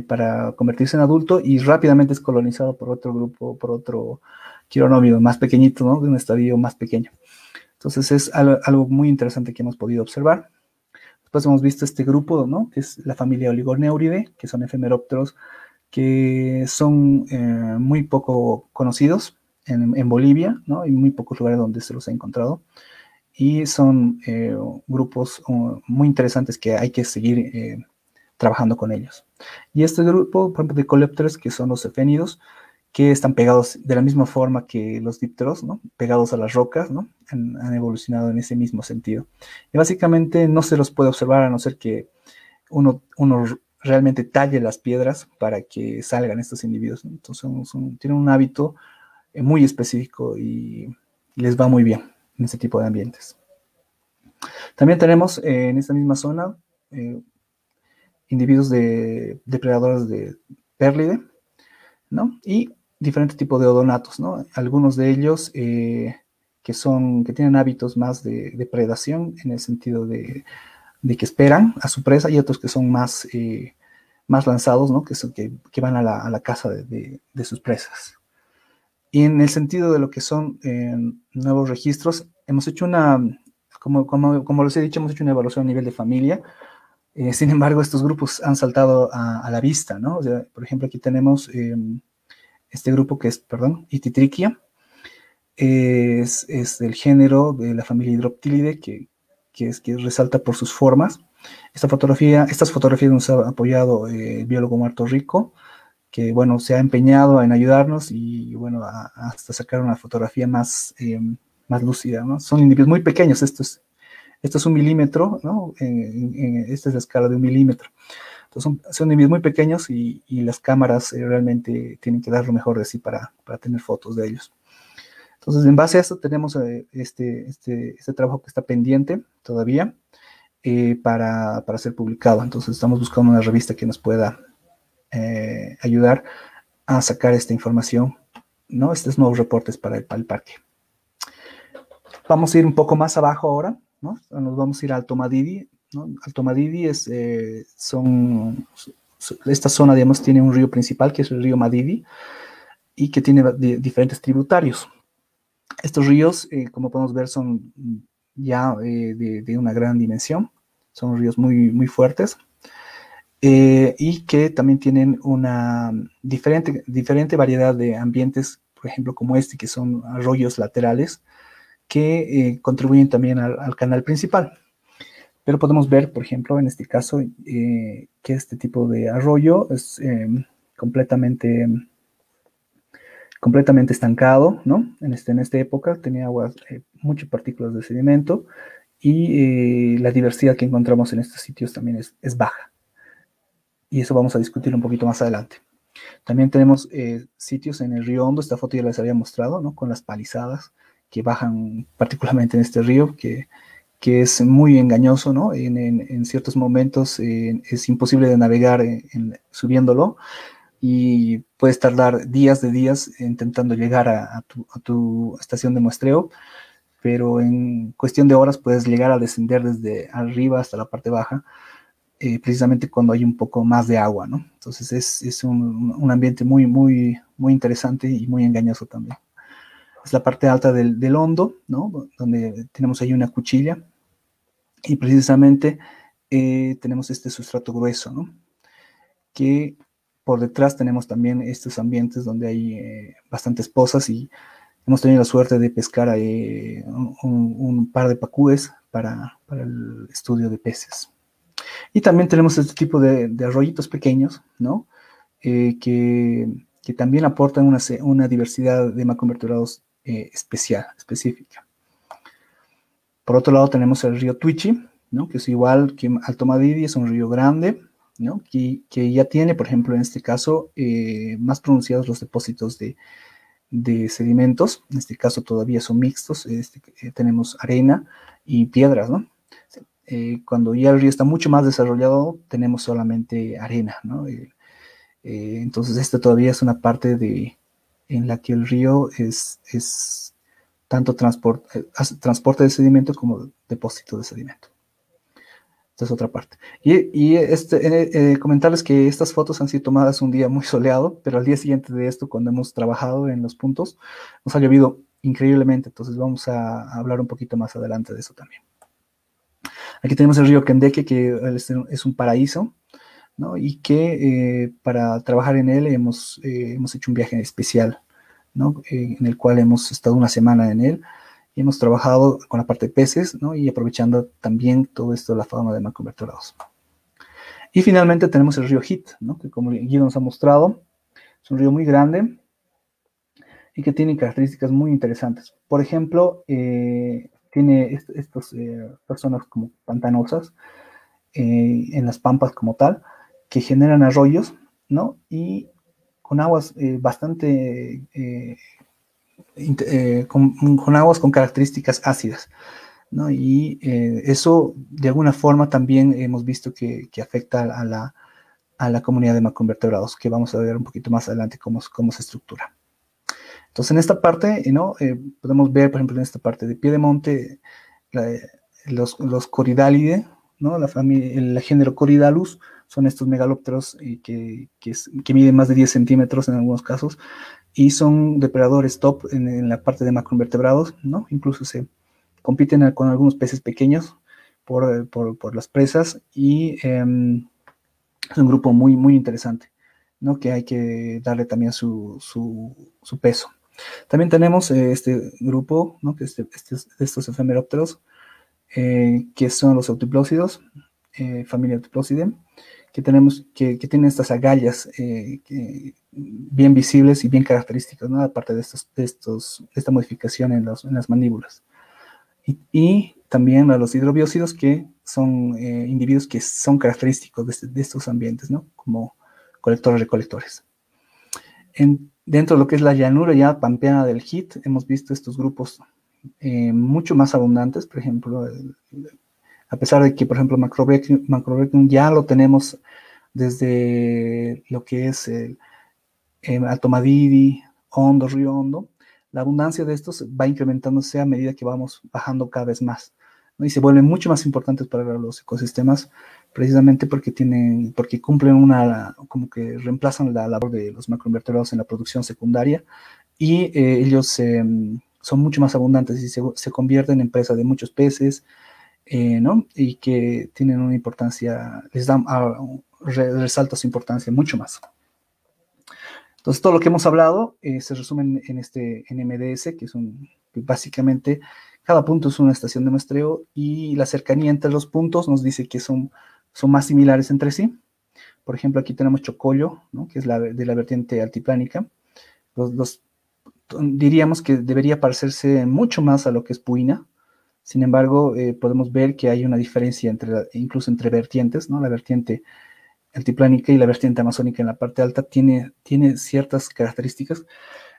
para convertirse en adulto, y rápidamente es colonizado por otro grupo, por otro quironómido más pequeñito, ¿no? De un estadio más pequeño. Entonces es algo muy interesante que hemos podido observar. Después hemos visto este grupo, ¿no? Que es la familia Oligoneuridae, que son efemerópteros que son muy poco conocidos en Bolivia, ¿no? Hay muy pocos lugares donde se los ha encontrado. Y son grupos muy interesantes que hay que seguir trabajando con ellos. Y este grupo, por ejemplo, de coleópteros, que son los efénidos, que están pegados de la misma forma que los dípteros, ¿no? Pegados a las rocas, ¿no? Han evolucionado en ese mismo sentido. Y básicamente no se los puede observar a no ser que uno realmente talle las piedras para que salgan estos individuos, ¿no? Entonces tienen un hábito muy específico y les va muy bien en este tipo de ambientes. También tenemos en esta misma zona individuos de depredadores de Perlide, ¿no? Y diferentes tipos de odonatos, ¿no? Algunos de ellos que tienen hábitos más de predación, en el sentido de que esperan a su presa, y otros que son más lanzados, ¿no? Que van a la caza de sus presas. Y en el sentido de lo que son nuevos registros, hemos hecho como les he dicho, hemos hecho una evaluación a nivel de familia. Sin embargo, estos grupos han saltado a la vista, ¿no? O sea, por ejemplo, aquí tenemos este grupo que es, Ititrichia, es del género de la familia Hydroptilidae, que resalta por sus formas. Estas fotografías nos ha apoyado el biólogo Marto Rico, que, bueno, se ha empeñado en ayudarnos y, bueno, hasta sacar una fotografía más lúcida, ¿no? Son individuos muy pequeños estos Esto es 1 milímetro, ¿no? Esta es la escala de 1 milímetro. Entonces son niveles muy pequeños y las cámaras realmente tienen que dar lo mejor de sí para tener fotos de ellos. Entonces, en base a esto tenemos este trabajo que está pendiente todavía para ser publicado. Entonces, estamos buscando una revista que nos pueda ayudar a sacar esta información, ¿no? Estos nuevos reportes para el parque. Vamos a ir un poco más abajo ahora, ¿no? Nos vamos a ir a Alto Madidi, ¿no? Alto Madidi esta zona, digamos, tiene un río principal, que es el río Madidi, y que tiene diferentes tributarios. Estos ríos, como podemos ver, son ya de una gran dimensión, son ríos muy, muy fuertes, y que también tienen una diferente variedad de ambientes, por ejemplo, como este, que son arroyos laterales, que contribuyen también al canal principal. Pero podemos ver, por ejemplo, en este caso, que este tipo de arroyo es completamente estancado, ¿no? En esta época tenía aguas, muchas partículas de sedimento, y la diversidad que encontramos en estos sitios también es baja. Y eso vamos a discutir un poquito más adelante. También tenemos sitios en el río Hondo. Esta foto ya les había mostrado, ¿no? Con las palizadas que bajan particularmente en este río, que es muy engañoso, ¿no? En ciertos momentos es imposible de navegar subiéndolo, y puedes tardar días intentando llegar a tu estación de muestreo, pero en cuestión de horas puedes llegar a descender desde arriba hasta la parte baja, precisamente cuando hay un poco más de agua, ¿no? Entonces es un ambiente muy, muy, muy interesante y muy engañoso también. Es la parte alta del Hondo, ¿no? Donde tenemos ahí una cuchilla, y precisamente tenemos este sustrato grueso, ¿no? Que por detrás tenemos también estos ambientes donde hay bastantes pozas, y hemos tenido la suerte de pescar un par de pacúes para el estudio de peces. Y también tenemos este tipo de arroyitos pequeños, ¿no? Que también aportan una diversidad de macroinvertebrados específica. Por otro lado tenemos el río Tuichi, ¿no? Que es igual que Alto Madidi, es un río grande, ¿no? Que ya tiene, por ejemplo, en este caso, más pronunciados los depósitos de sedimentos. En este caso todavía son mixtos, tenemos arena y piedras, ¿no? Cuando ya el río está mucho más desarrollado, tenemos solamente arena, ¿no? Entonces esta todavía es una parte en la que el río es tanto transporte de sedimento como depósito de sedimento. Esta es otra parte. Y comentarles que estas fotos han sido tomadas un día muy soleado, pero al día siguiente de esto, cuando hemos trabajado en los puntos, nos ha llovido increíblemente. Entonces vamos a hablar un poquito más adelante de eso también. Aquí tenemos el río Kendeque, que es un paraíso, ¿no? Y que para trabajar en él hemos hecho un viaje especial, ¿no? En el cual hemos estado una semana en él, y hemos trabajado con la parte de peces, ¿no? Y aprovechando también todo esto de la fauna de macroinvertebrados. Y finalmente tenemos el río Hit, ¿no? Que como Guido nos ha mostrado, es un río muy grande y que tiene características muy interesantes. Por ejemplo, tiene estas zonas como pantanosas en las pampas como tal, que generan arroyos, ¿no? Y con aguas bastante con aguas con características ácidas, ¿no? Y eso de alguna forma también hemos visto que afecta a la comunidad de macroinvertebrados, que vamos a ver un poquito más adelante cómo se estructura. Entonces en esta parte, ¿no? Podemos ver, por ejemplo, en esta parte de Piedemonte, los Corydalia, ¿no? El género Corydalus son estos megalópteros que miden más de 10 centímetros en algunos casos, y son depredadores top en la parte de macroinvertebrados, ¿no? Incluso se compiten con algunos peces pequeños por las presas, y es un grupo muy, muy interesante, ¿no? Que hay que darle también su peso. También tenemos este grupo, ¿no? Que estos efemerópteros, que son los Eutyplosidos, familia Eutyplosidae, que tienen estas agallas bien visibles y bien características, ¿no? Aparte de esta modificación en las mandíbulas. Y también a los hidrobiócidos, que son individuos que son característicos de estos ambientes, ¿no? Como colectores-recolectores. Dentro de lo que es la llanura ya pampeana del HIT, hemos visto estos grupos mucho más abundantes. Por ejemplo, a pesar de que, por ejemplo, Macrobrectium ya lo tenemos desde lo que es el Alto Madidi, Hondo, Río Hondo, la abundancia de estos va incrementándose a medida que vamos bajando cada vez más, ¿no? Y se vuelven mucho más importantes para los ecosistemas, precisamente porque cumplen como que reemplazan la labor de los macroinvertebrados en la producción secundaria, y ellos son mucho más abundantes y se convierten en presa de muchos peces, ¿no? Y que tienen una importancia, resalta su importancia mucho más. Entonces, todo lo que hemos hablado se resume en este NMDS, que básicamente cada punto es una estación de muestreo, y la cercanía entre los puntos nos dice que son más similares entre sí. Por ejemplo, aquí tenemos Chocollo, ¿no? Que es de la vertiente altiplánica. Diríamos que debería parecerse mucho más a lo que es Puina. Sin embargo, podemos ver que hay una diferencia incluso entre vertientes, ¿no? La vertiente altiplánica y la vertiente amazónica en la parte alta tiene ciertas características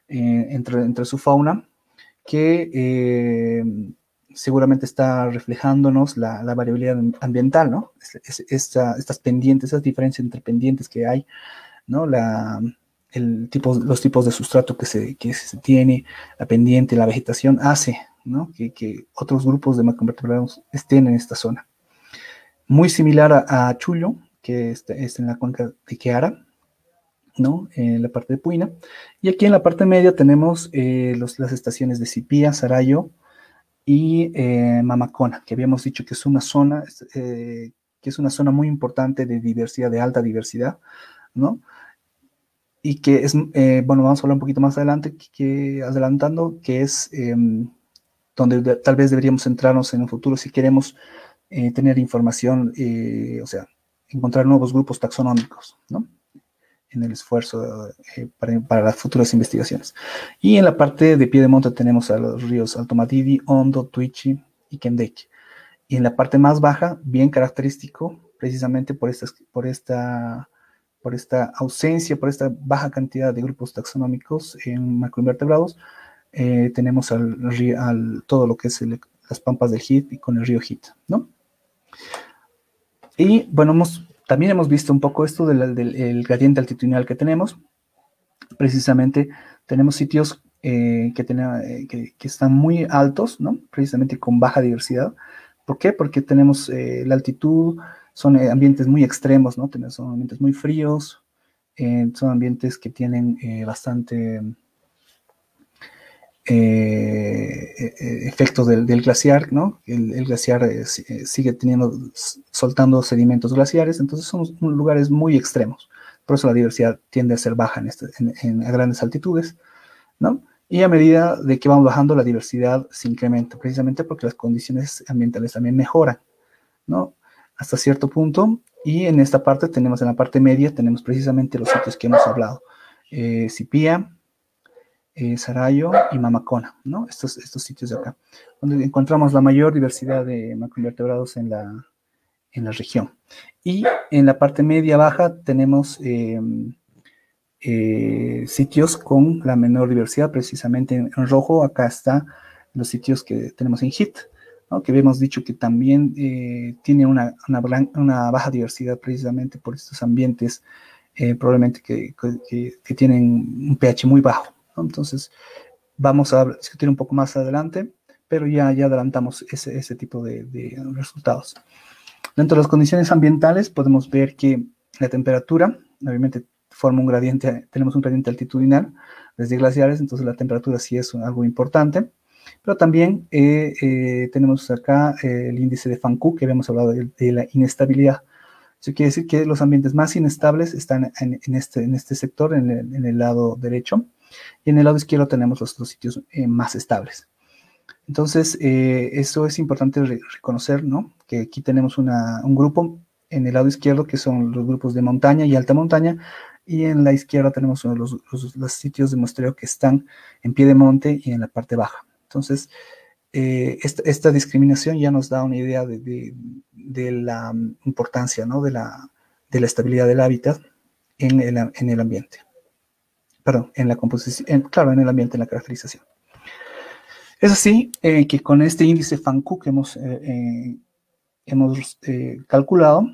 entre su fauna que seguramente está reflejándonos la variabilidad ambiental, ¿no? Estas pendientes, esas diferencias entre pendientes que hay, ¿no? Los tipos de sustrato que se tiene, la pendiente, la vegetación, hace, ¿no? que otros grupos de macroinvertebrados estén en esta zona. Muy similar a Chullo, que está en la cuenca de Queara, ¿no? En la parte de Puina. Y aquí en la parte media tenemos las estaciones de Sipía, Sarayo y Mamacona, que habíamos dicho que es una zona muy importante de diversidad, de alta diversidad, ¿no? Y que es, bueno, vamos a hablar un poquito más adelante, adelantando, que es donde tal vez deberíamos centrarnos en un futuro si queremos tener información, o sea, encontrar nuevos grupos taxonómicos, ¿no? En el esfuerzo para las futuras investigaciones. Y en la parte de Piedemonte tenemos a los ríos Alto Madidi, Hondo, Tuichi y Kendeki. Y en la parte más baja, bien característico, precisamente por esta ausencia, por esta baja cantidad de grupos taxonómicos en macroinvertebrados, tenemos todo lo que es las pampas del HIT y con el río HIT, ¿no? Y bueno, también hemos visto un poco esto del gradiente altitudinal que tenemos. Precisamente tenemos sitios que están muy altos, ¿no? Precisamente con baja diversidad. ¿Por qué? Porque tenemos la altitud, son ambientes muy extremos, ¿no? Son ambientes muy fríos, son ambientes que tienen bastante efectos del glaciar, ¿no? El glaciar sigue soltando sedimentos glaciares, entonces son lugares muy extremos. Por eso la diversidad tiende a ser baja a grandes altitudes, ¿no? Y a medida de que vamos bajando, la diversidad se incrementa, precisamente porque las condiciones ambientales también mejoran, ¿no? Hasta cierto punto. Y en esta parte en la parte media, tenemos precisamente los sitios que hemos hablado. Sipía, Sarayo y Mamacona, ¿no? Estos sitios de acá, donde encontramos la mayor diversidad de macroinvertebrados en la región. Y en la parte media-baja tenemos sitios con la menor diversidad, precisamente en rojo. Acá están los sitios que tenemos en HIT, ¿no? Que habíamos dicho que también tiene una baja diversidad, precisamente por estos ambientes probablemente que tienen un pH muy bajo, ¿no? Entonces vamos a discutir un poco más adelante, pero ya adelantamos ese tipo de resultados. Dentro de las condiciones ambientales podemos ver que la temperatura, obviamente, tenemos un gradiente altitudinal desde glaciares, entonces la temperatura sí es algo importante, pero también tenemos acá el índice de Fancú, que habíamos hablado de la inestabilidad. Eso quiere decir que los ambientes más inestables están en este sector, en el lado derecho, y en el lado izquierdo tenemos los sitios más estables. Entonces, eso es importante reconocer, ¿no? Que aquí tenemos un grupo en el lado izquierdo, que son los grupos de montaña y alta montaña, y en la izquierda tenemos los sitios de muestreo que están en pie de monte y en la parte baja. Entonces, esta discriminación ya nos da una idea de la importancia, ¿no? de la estabilidad del hábitat en el ambiente. Perdón, en la composición, claro, en el ambiente, en la caracterización. Es así que con este índice FANQ que hemos calculado,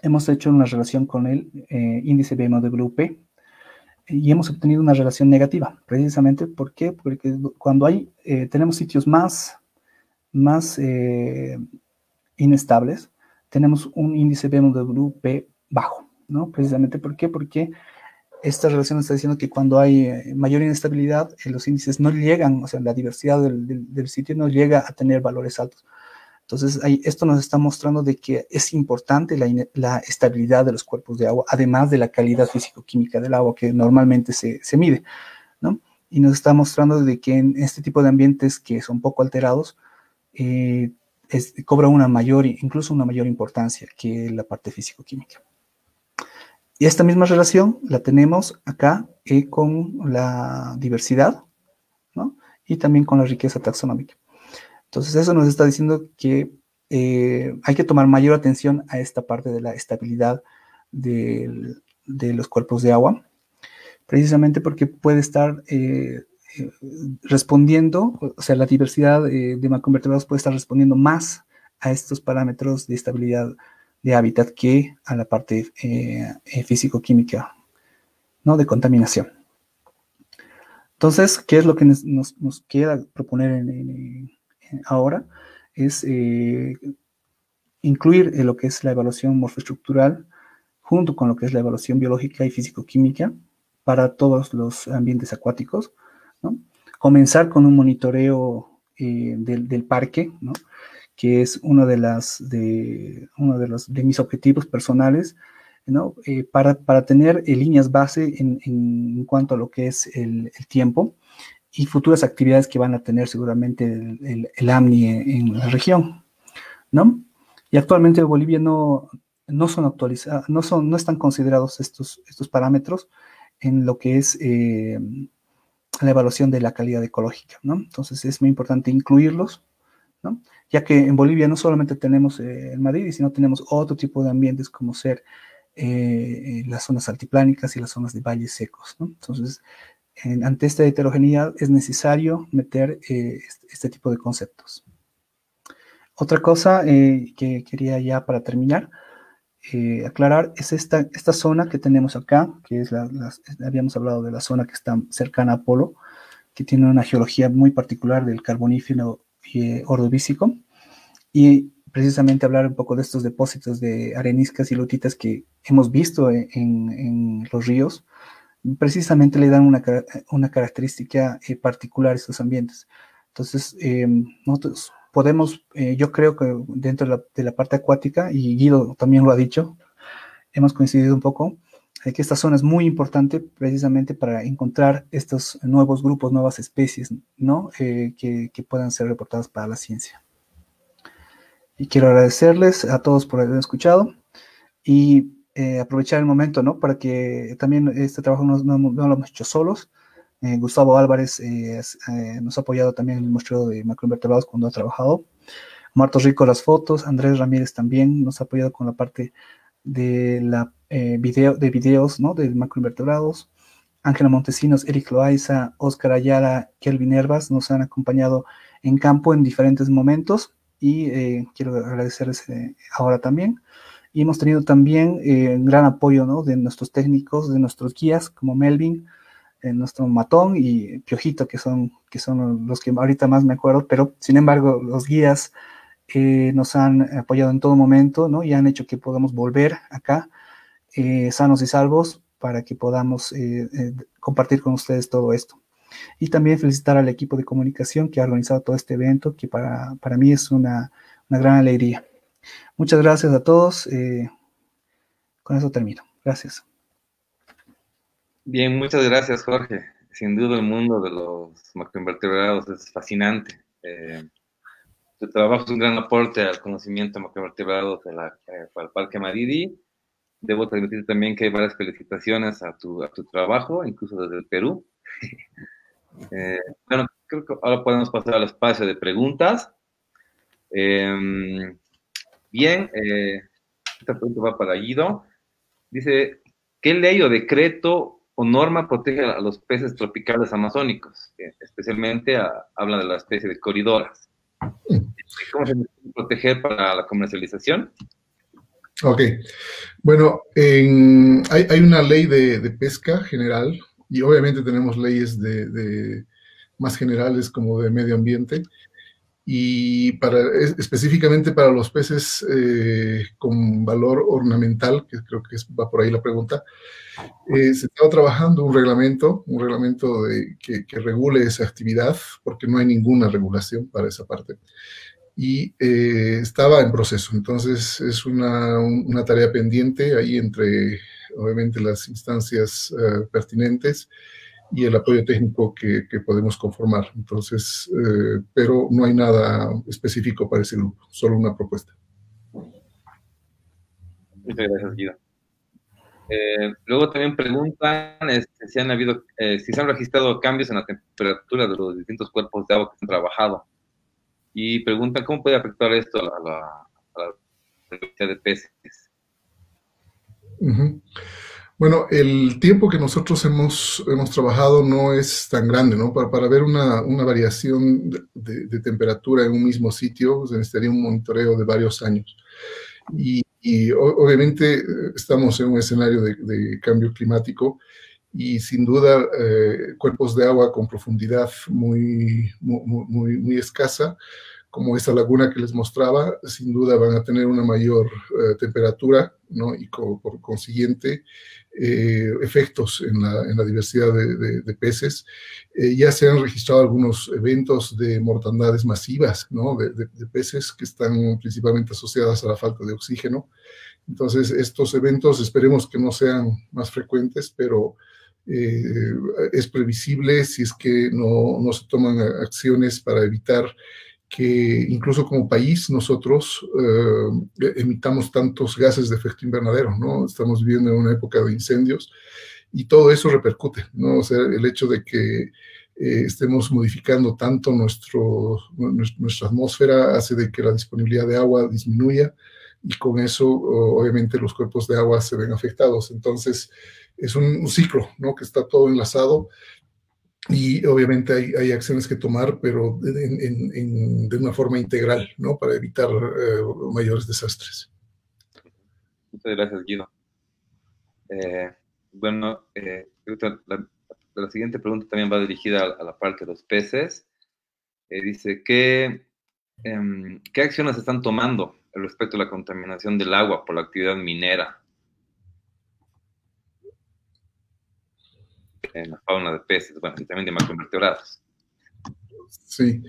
hemos hecho una relación con el índice BMWP y hemos obtenido una relación negativa, precisamente. ¿Por qué? Porque cuando tenemos sitios más inestables, tenemos un índice BMWP bajo, ¿no? Precisamente, ¿por qué? Porque esta relación está diciendo que cuando hay mayor inestabilidad, los índices no llegan, o sea, la diversidad del sitio no llega a tener valores altos. Entonces, esto nos está mostrando de que es importante la estabilidad de los cuerpos de agua, además de la calidad físico-química del agua que normalmente se mide, ¿no? Y nos está mostrando de que en este tipo de ambientes que son poco alterados, cobra incluso una mayor importancia que la parte físico-química. Y esta misma relación la tenemos acá con la diversidad, ¿no? Y también con la riqueza taxonómica. Entonces, eso nos está diciendo que hay que tomar mayor atención a esta parte de la estabilidad de los cuerpos de agua, precisamente porque puede estar respondiendo, o sea, la diversidad de macroinvertebrados puede estar respondiendo más a estos parámetros de estabilidad de hábitat que a la parte físico-química, ¿no? De contaminación. Entonces, ¿qué es lo que nos queda proponer ahora? Es incluir lo que es la evaluación morfoestructural junto con lo que es la evaluación biológica y físico-química para todos los ambientes acuáticos, ¿no? Comenzar con un monitoreo del parque, ¿no? Que es uno de mis objetivos personales, ¿no? Para tener líneas base en cuanto a lo que es el tiempo y futuras actividades que van a tener seguramente el AMNI en la región, ¿no? Y actualmente en Bolivia no son actualizados, no están considerados estos parámetros en lo que es la evaluación de la calidad ecológica, ¿no? Entonces es muy importante incluirlos, ¿no? Ya que en Bolivia no solamente tenemos el Madidi, sino tenemos otro tipo de ambientes como ser las zonas altiplánicas y las zonas de valles secos, ¿no? Entonces, ante esta heterogeneidad es necesario meter este tipo de conceptos. Otra cosa que quería ya para terminar aclarar es esta zona que tenemos acá, que es habíamos hablado de la zona que está cercana a Polo, que tiene una geología muy particular del Carbonífero Ordovícico, y precisamente hablar un poco de estos depósitos de areniscas y lutitas que hemos visto en los ríos, precisamente le dan una característica particular a estos ambientes. Entonces, nosotros podemos, yo creo que dentro de la parte acuática, y Guido también lo ha dicho, hemos coincidido un poco, que esta zona es muy importante precisamente para encontrar estos nuevos grupos, nuevas especies, ¿no? Que puedan ser reportadas para la ciencia. Y quiero agradecerles a todos por haber escuchado y aprovechar el momento, ¿no? Para que también este trabajo no lo hemos hecho solos. Gustavo Álvarez nos ha apoyado también en el muestreo de macroinvertebrados cuando ha trabajado. Marto Rico las fotos, Andrés Ramírez también nos ha apoyado con la parte de videos, ¿no? De macroinvertebrados. Ángela Montesinos, Eric Loaiza, Oscar Ayala, Kelvin Herbas nos han acompañado en campo en diferentes momentos y quiero agradecerles ahora también. Y hemos tenido también un gran apoyo, ¿no? De nuestros técnicos, de nuestros guías como Melvin, nuestro Matón y Piojito, que son los que ahorita más me acuerdo, pero sin embargo los guías nos han apoyado en todo momento, ¿no? Y han hecho que podamos volver acá sanos y salvos para que podamos compartir con ustedes todo esto. Y también felicitar al equipo de comunicación que ha organizado todo este evento, que para mí es una gran alegría. Muchas gracias a todos. Con eso termino. Gracias. Bien, muchas gracias, Jorge. Sin duda el mundo de los macroinvertebrados es fascinante. Tu trabajo es un gran aporte al conocimiento de macroinvertebrados para el Parque Madidi. Debo transmitir también que hay varias felicitaciones a tu trabajo, incluso desde el Perú. Bueno, creo que ahora podemos pasar al espacio de preguntas. Bien, esta pregunta va para Guido. Dice, ¿qué ley o decreto o norma protege a los peces tropicales amazónicos? Especialmente habla de la especie de coridoras. ¿Cómo se puede proteger para la comercialización? Ok, bueno, hay una ley de pesca general y obviamente tenemos leyes más generales como de medio ambiente y específicamente para los peces con valor ornamental, que creo que va por ahí la pregunta, se estaba trabajando un reglamento que regule esa actividad porque no hay ninguna regulación para esa parte. Y estaba en proceso. Entonces es una tarea pendiente ahí entre, obviamente, las instancias pertinentes y el apoyo técnico que podemos conformar. Entonces, pero no hay nada específico para ese grupo, solo una propuesta. Muchas gracias, Guido. Luego también preguntan si se han registrado cambios en la temperatura de los distintos cuerpos de agua que se han trabajado. Y preguntan cómo puede afectar esto a la cantidad de peces. Uh-huh. Bueno, el tiempo que nosotros hemos trabajado no es tan grande, ¿no? Para ver una variación de temperatura en un mismo sitio, se necesitaría un monitoreo de varios años. Y obviamente estamos en un escenario de cambio climático y sin duda cuerpos de agua con profundidad muy escasa, como esta laguna que les mostraba, sin duda van a tener una mayor temperatura, ¿no? Y por consiguiente efectos en la diversidad de peces. Ya se han registrado algunos eventos de mortandades masivas, ¿no? de peces que están principalmente asociadas a la falta de oxígeno. Entonces, estos eventos esperemos que no sean más frecuentes, pero es previsible si es que no se toman acciones para evitar que incluso como país nosotros emitamos tantos gases de efecto invernadero, ¿no? Estamos viviendo en una época de incendios y todo eso repercute, ¿no? O sea, el hecho de que estemos modificando tanto nuestra atmósfera hace de que la disponibilidad de agua disminuya y con eso obviamente los cuerpos de agua se ven afectados. Entonces es un ciclo, ¿no? Que está todo enlazado. Y obviamente hay acciones que tomar, pero de una forma integral, ¿no? Para evitar mayores desastres. Muchas gracias, Guido. Bueno, la siguiente pregunta también va dirigida a la parte de los peces. Dice, ¿qué acciones están tomando respecto a la contaminación del agua por la actividad minera en la fauna de peces, bueno, y también de macroinvertebrados? Sí.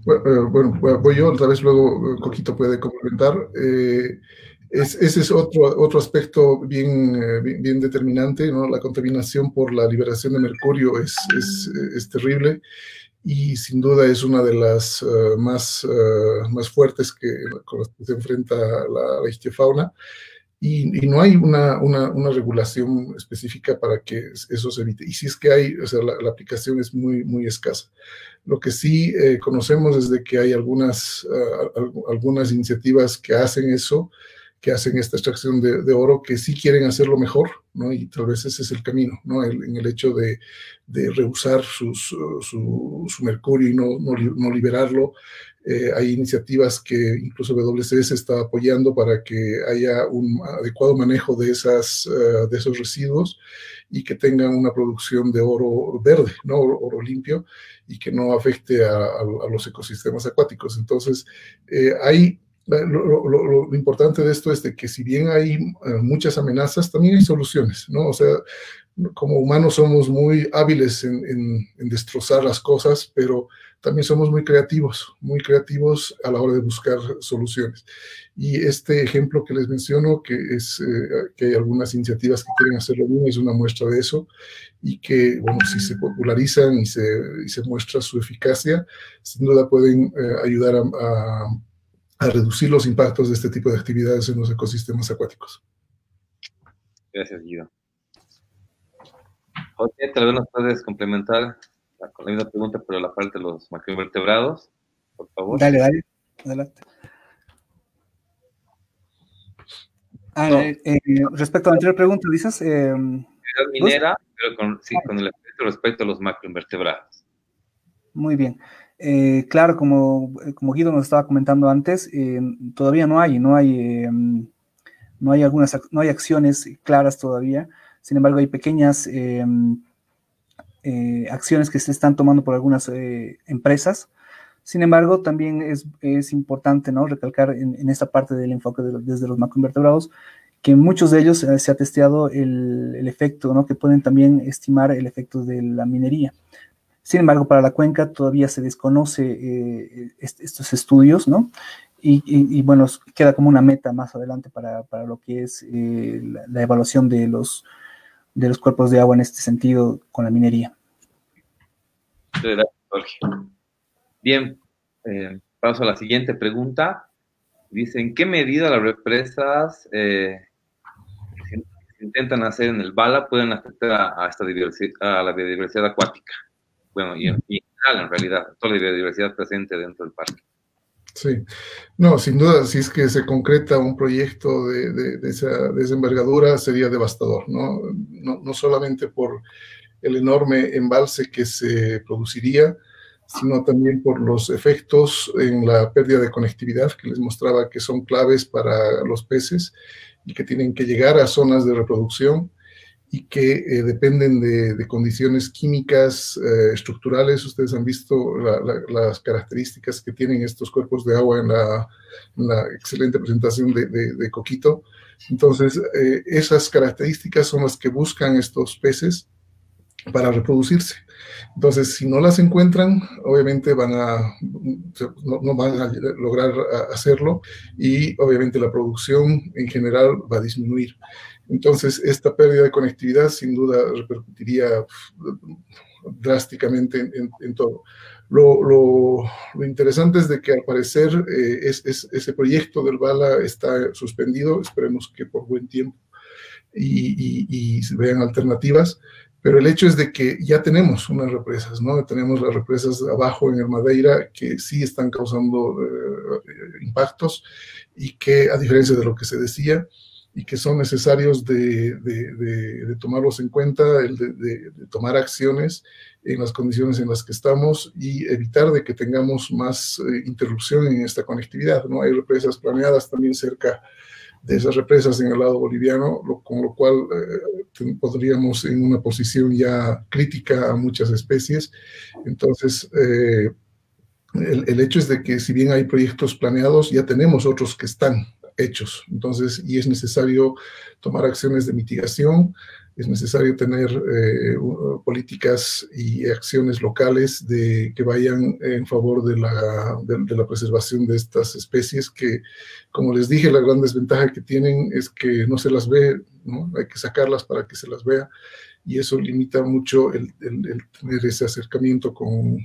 Bueno, voy yo, otra vez luego Coquito puede complementar. Ese es otro aspecto bien determinante, ¿no? La contaminación por la liberación de mercurio es terrible y sin duda es una de las más fuertes con las que se enfrenta la ichtiofauna. Y no hay una regulación específica para que eso se evite. Y si es que hay, o sea, la aplicación es muy escasa. Lo que sí conocemos es de que hay algunas iniciativas que hacen eso, que hacen esta extracción de oro, que sí quieren hacerlo mejor, ¿no? Y tal vez ese es el camino, ¿no? En el hecho de rehusar su mercurio y no liberarlo. Hay iniciativas que incluso WCS está apoyando para que haya un adecuado manejo de esos residuos y que tengan una producción de oro verde, ¿no? Oro limpio, y que no afecte a los ecosistemas acuáticos. Entonces, lo importante de esto es de que si bien hay muchas amenazas, también hay soluciones, ¿no? O sea, como humanos somos muy hábiles en destrozar las cosas, pero también somos muy creativos a la hora de buscar soluciones. Y este ejemplo que les menciono, que hay algunas iniciativas que quieren hacerlo bien, es una muestra de eso, y que, bueno, si se popularizan y se muestra su eficacia, sin duda pueden ayudar a reducir los impactos de este tipo de actividades en los ecosistemas acuáticos. Gracias, Guido. José, tal vez nos puedes complementar con la misma pregunta, pero la parte de los macroinvertebrados, por favor. Dale, adelante. Respecto a la anterior pregunta, dices... minera, pero con el efecto respecto a los macroinvertebrados. Muy bien. Claro, como Guido nos estaba comentando antes, todavía no hay acciones claras todavía. Sin embargo, hay pequeñas acciones que se están tomando por algunas empresas. Sin embargo, también es importante, ¿no?, recalcar en esta parte del enfoque desde los macroinvertebrados, que en muchos de ellos se ha testeado el efecto, ¿no?, que pueden también estimar el efecto de la minería. Sin embargo, para la cuenca todavía se desconoce estos estudios, ¿no? Y bueno, queda como una meta más adelante para lo que es la evaluación de los cuerpos de agua en este sentido con la minería. Gracias, Jorge. Bien, paso a la siguiente pregunta. Dice, ¿en qué medida las represas que se intentan hacer en el Bala pueden afectar a la biodiversidad acuática? Bueno, y en general, en realidad, toda la biodiversidad presente dentro del parque. Sí, no, sin duda, si es que se concreta un proyecto de esa envergadura, sería devastador, ¿no? No solamente por el enorme embalse que se produciría, sino también por los efectos en la pérdida de conectividad que les mostraba que son claves para los peces y que tienen que llegar a zonas de reproducción y que dependen de condiciones químicas, estructurales. Ustedes han visto las características que tienen estos cuerpos de agua en la excelente presentación de Coquito. Entonces, esas características son las que buscan estos peces para reproducirse. Entonces, si no las encuentran, obviamente no van a lograr hacerlo y obviamente la producción en general va a disminuir. Entonces, esta pérdida de conectividad sin duda repercutiría drásticamente en todo. Lo interesante es de que al parecer ese proyecto del Bala está suspendido, esperemos que por buen tiempo, y se vean alternativas. Pero el hecho es de que ya tenemos unas represas, ¿no? Tenemos las represas abajo en el Madeira que sí están causando impactos y que, a diferencia de lo que se decía, y que son necesarios de tomarlos en cuenta, de tomar acciones en las condiciones en las que estamos y evitar de que tengamos más interrupción en esta conectividad, ¿no? Hay represas planeadas también cerca de esas represas en el lado boliviano, con lo cual podríamos en una posición ya crítica a muchas especies. Entonces, el hecho es de que si bien hay proyectos planeados, ya tenemos otros que están hechos. Entonces, y es necesario tomar acciones de mitigación, es necesario tener políticas y acciones locales que vayan en favor de la preservación de estas especies que, como les dije, la gran desventaja que tienen es que no se las ve, ¿no? Hay que sacarlas para que se las vea y eso limita mucho el tener ese acercamiento con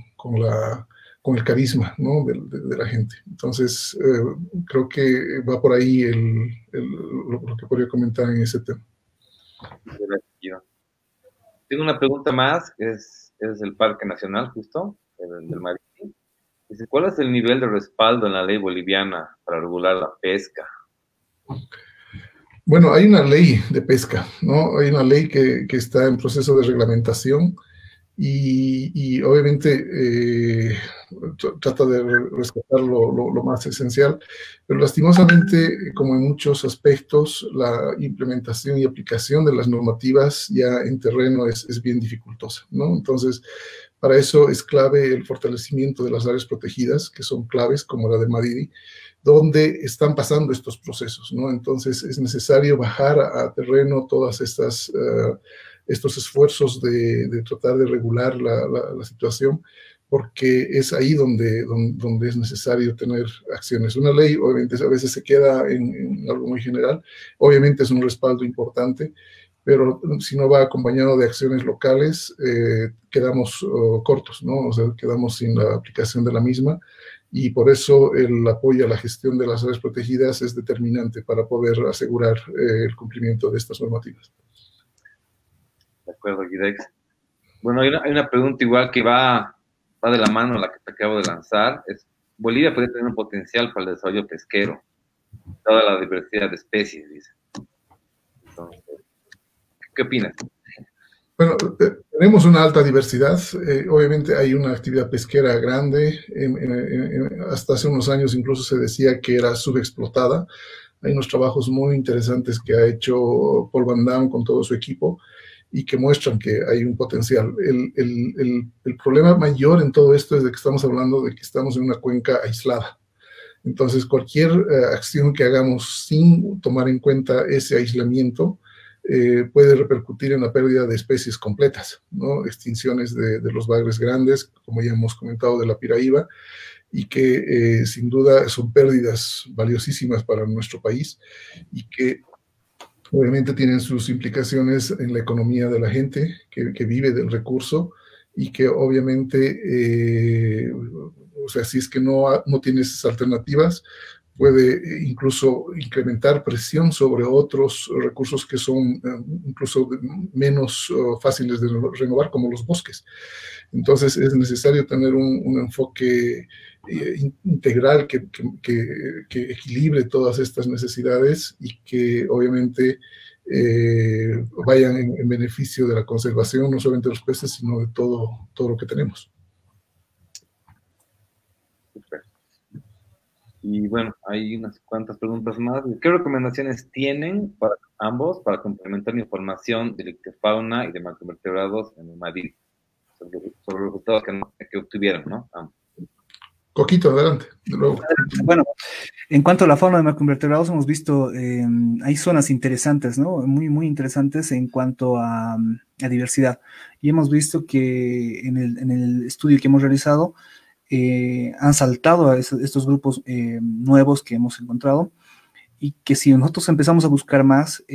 el carisma, ¿no?, de la gente. Entonces, creo que va por ahí lo que podría comentar en ese tema. Tengo una pregunta más, que es del Parque Nacional, justo, del Marín. Dice, ¿cuál es el nivel de respaldo en la ley boliviana para regular la pesca? Bueno, hay una ley de pesca, ¿no? Hay una ley que está en proceso de reglamentación y obviamente trata de rescatar lo más esencial, pero lastimosamente, como en muchos aspectos, la implementación y aplicación de las normativas ya en terreno es bien dificultosa, ¿no? Entonces, para eso es clave el fortalecimiento de las áreas protegidas, que son claves, como la de Madidi, donde están pasando estos procesos, ¿no? Entonces, es necesario bajar a terreno todas estos esfuerzos de tratar de regular la situación, porque es ahí donde es necesario tener acciones. Una ley, obviamente, a veces se queda en algo muy general, obviamente es un respaldo importante, pero si no va acompañado de acciones locales, quedamos cortos, ¿no? O sea, quedamos sin la aplicación de la misma, y por eso el apoyo a la gestión de las áreas protegidas es determinante para poder asegurar el cumplimiento de estas normativas. De acuerdo, Guidex. Bueno, hay una pregunta igual que va de la mano a la que te acabo de lanzar. Bolivia podría tener un potencial para el desarrollo pesquero, dada la diversidad de especies, dice. Entonces, ¿qué opinas? Bueno, tenemos una alta diversidad. Obviamente hay una actividad pesquera grande. Hasta hace unos años incluso se decía que era subexplotada. Hay unos trabajos muy interesantes que ha hecho Paul Van Damme con todo su equipo y que muestran que hay un potencial. El problema mayor en todo esto es de que estamos hablando de que estamos en una cuenca aislada. Entonces, cualquier acción que hagamos sin tomar en cuenta ese aislamiento puede repercutir en la pérdida de especies completas, ¿no? Extinciones de los bagres grandes, como ya hemos comentado, de la piraíba, y que sin duda son pérdidas valiosísimas para nuestro país y que obviamente tienen sus implicaciones en la economía de la gente que vive del recurso y que obviamente, o sea, si es que no tienes alternativas, puede incluso incrementar presión sobre otros recursos que son incluso menos fáciles de renovar, como los bosques. Entonces es necesario tener un enfoque integral que equilibre todas estas necesidades y que obviamente vayan en beneficio de la conservación, no solamente de los peces, sino de todo lo que tenemos. Super. Y bueno, hay unas cuantas preguntas más. ¿Qué recomendaciones tienen para ambos para complementar la información de ictiofauna y de macroinvertebrados en el Madrid sobre los resultados que obtuvieron, ¿no? Coquito, adelante, de nuevo. Bueno, en cuanto a la fauna de macroinvertebrados, hemos visto, hay zonas interesantes, ¿no? Muy, muy interesantes en cuanto a diversidad. Y hemos visto que en el estudio que hemos realizado, han saltado a estos grupos nuevos que hemos encontrado y que si nosotros empezamos a buscar más,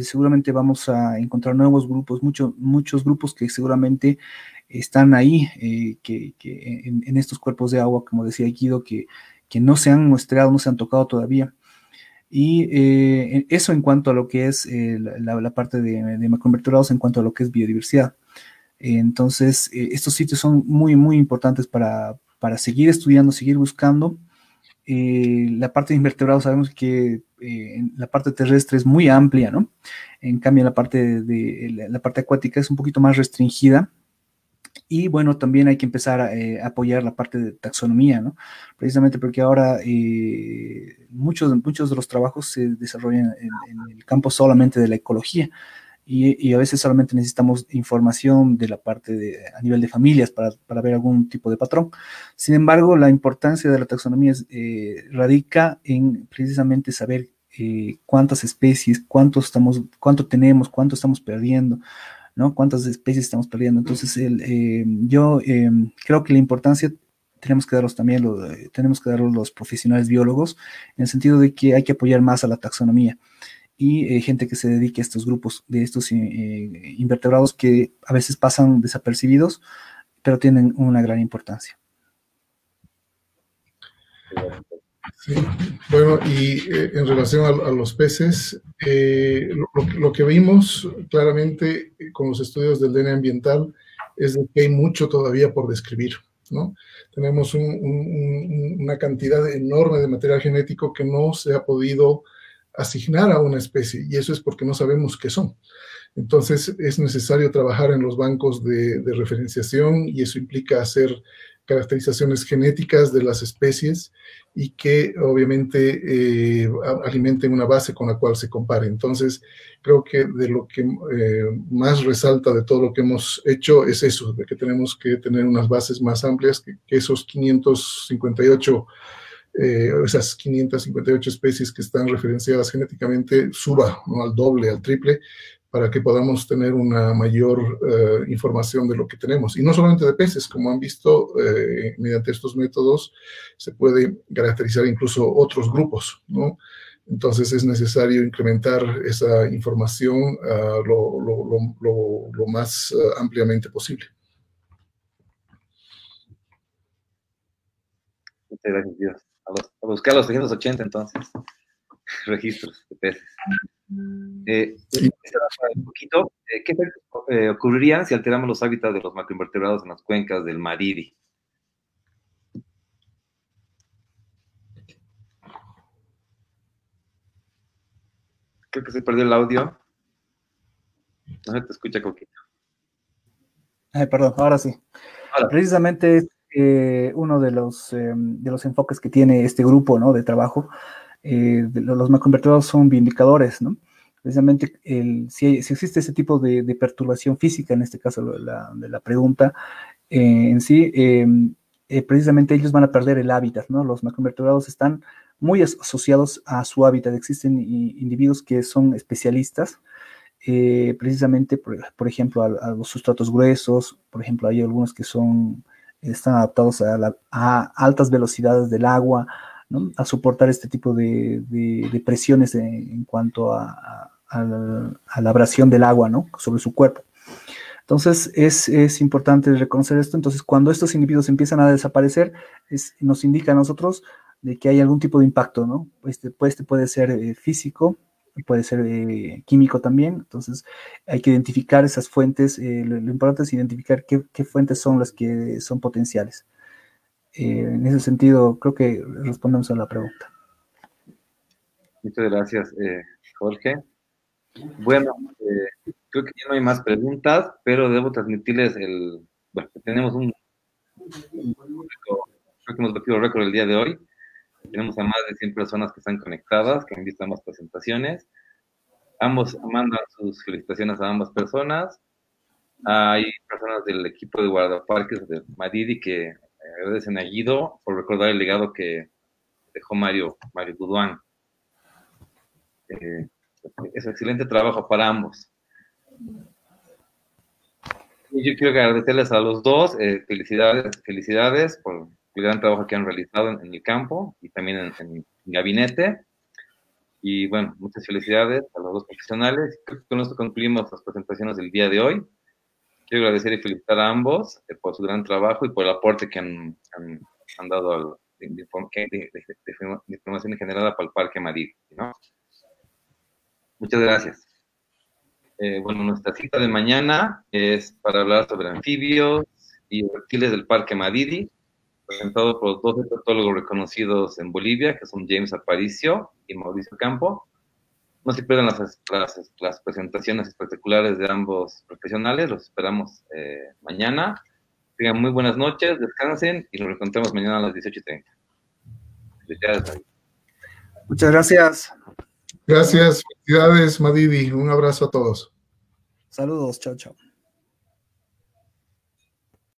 seguramente vamos a encontrar nuevos grupos, muchos grupos que seguramente están ahí, que en estos cuerpos de agua, como decía Guido, que no se han muestrado, no se han tocado todavía. Y eso en cuanto a lo que es la parte de macroinvertebrados, en cuanto a lo que es biodiversidad. Entonces, estos sitios son muy, muy importantes para seguir estudiando, seguir buscando. La parte de invertebrados sabemos que la parte terrestre es muy amplia, ¿no? En cambio, la parte la parte acuática es un poquito más restringida. Y bueno, también hay que empezar a apoyar la parte de taxonomía, ¿no? Precisamente porque ahora muchos de los trabajos se desarrollan en el campo solamente de la ecología. Y a veces solamente necesitamos información de la parte a nivel de familias para ver algún tipo de patrón. Sin embargo, la importancia de la taxonomía radica en precisamente saber cuántas especies, cuánto tenemos, cuánto estamos perdiendo, ¿no? Cuántas especies estamos perdiendo. Entonces, yo creo que la importancia tenemos que darlos los profesionales biólogos, en el sentido de que hay que apoyar más a la taxonomía y gente que se dedique a estos grupos de estos invertebrados que a veces pasan desapercibidos, pero tienen una gran importancia. Sí, bueno, y en relación a los peces, lo que vimos claramente con los estudios del DNA ambiental es de que hay mucho todavía por describir, ¿no? Tenemos una cantidad enorme de material genético que no se ha podido asignar a una especie, y eso es porque no sabemos qué son. Entonces es necesario trabajar en los bancos de referenciación, y eso implica hacer caracterizaciones genéticas de las especies y que obviamente alimenten una base con la cual se compare. Entonces creo que de lo que más resalta de todo lo que hemos hecho es eso, de que tenemos que tener unas bases más amplias, que esos 558 esas 558 especies que están referenciadas genéticamente suba, ¿no?, al doble, al triple, para que podamos tener una mayor información de lo que tenemos. Y no solamente de peces, como han visto, mediante estos métodos se puede caracterizar incluso otros grupos, ¿no? Entonces es necesario incrementar esa información lo más ampliamente posible. Muchas gracias, Dios. A buscar los 380 entonces, registros de peces. Sí. Un poquito, ¿qué efectos ocurrirían si alteramos los hábitats de los macroinvertebrados en las cuencas del Maridi? Creo que se perdió el audio. No se te escucha, Coquito. Perdón, ahora sí. Ahora. Precisamente es uno de los enfoques que tiene este grupo, ¿no?, de trabajo. Los macroinvertebrados son bioindicadores, ¿no? Precisamente si existe ese tipo de perturbación física, en este caso de la pregunta, en sí, precisamente ellos van a perder el hábitat, ¿no? Los macroinvertebrados están muy asociados a su hábitat. Existen individuos que son especialistas, precisamente, por ejemplo, a los sustratos gruesos. Por ejemplo, hay algunos que están adaptados a altas velocidades del agua, ¿no?, a soportar este tipo de presiones en cuanto a la abrasión del agua, ¿no?, sobre su cuerpo. Entonces, es importante reconocer esto. Entonces, cuando estos individuos empiezan a desaparecer, nos indica a nosotros de que hay algún tipo de impacto, ¿no? Este puede ser físico, puede ser químico también. Entonces, hay que identificar esas fuentes. Lo importante es identificar qué fuentes son las que son potenciales. En ese sentido, creo que respondemos a la pregunta. Muchas gracias, Jorge. Bueno, creo que ya no hay más preguntas, pero debo transmitirles bueno, tenemos creo que hemos batido récord el día de hoy. Tenemos a más de 100 personas que están conectadas, que han visto ambas presentaciones. Ambos mandan sus felicitaciones a ambas personas. Hay personas del equipo de guardaparques de Maridi que agradecen a Guido por recordar el legado que dejó Mario Guduán. Es excelente trabajo para ambos. Y yo quiero agradecerles a los dos. Felicidades por el gran trabajo que han realizado en el campo y también en el gabinete. Y bueno, muchas felicidades a los dos profesionales. Creo que con esto concluimos las presentaciones del día de hoy. Quiero agradecer y felicitar a ambos por su gran trabajo y por el aporte que han dado de información generada para el Parque Maridi, ¿no? Muchas gracias. Bueno, nuestra cita de mañana es para hablar sobre anfibios y reptiles del Parque Maridi, presentado por dos herpetólogos reconocidos en Bolivia, que son James Aparicio y Mauricio Campo. No se pierdan las presentaciones espectaculares de ambos profesionales. Los esperamos mañana. Tengan muy buenas noches, descansen y nos reencontramos mañana a las 18:30. Felicidades. Muchas gracias. Gracias, felicidades, Madidi. Un abrazo a todos. Saludos, chao, chao.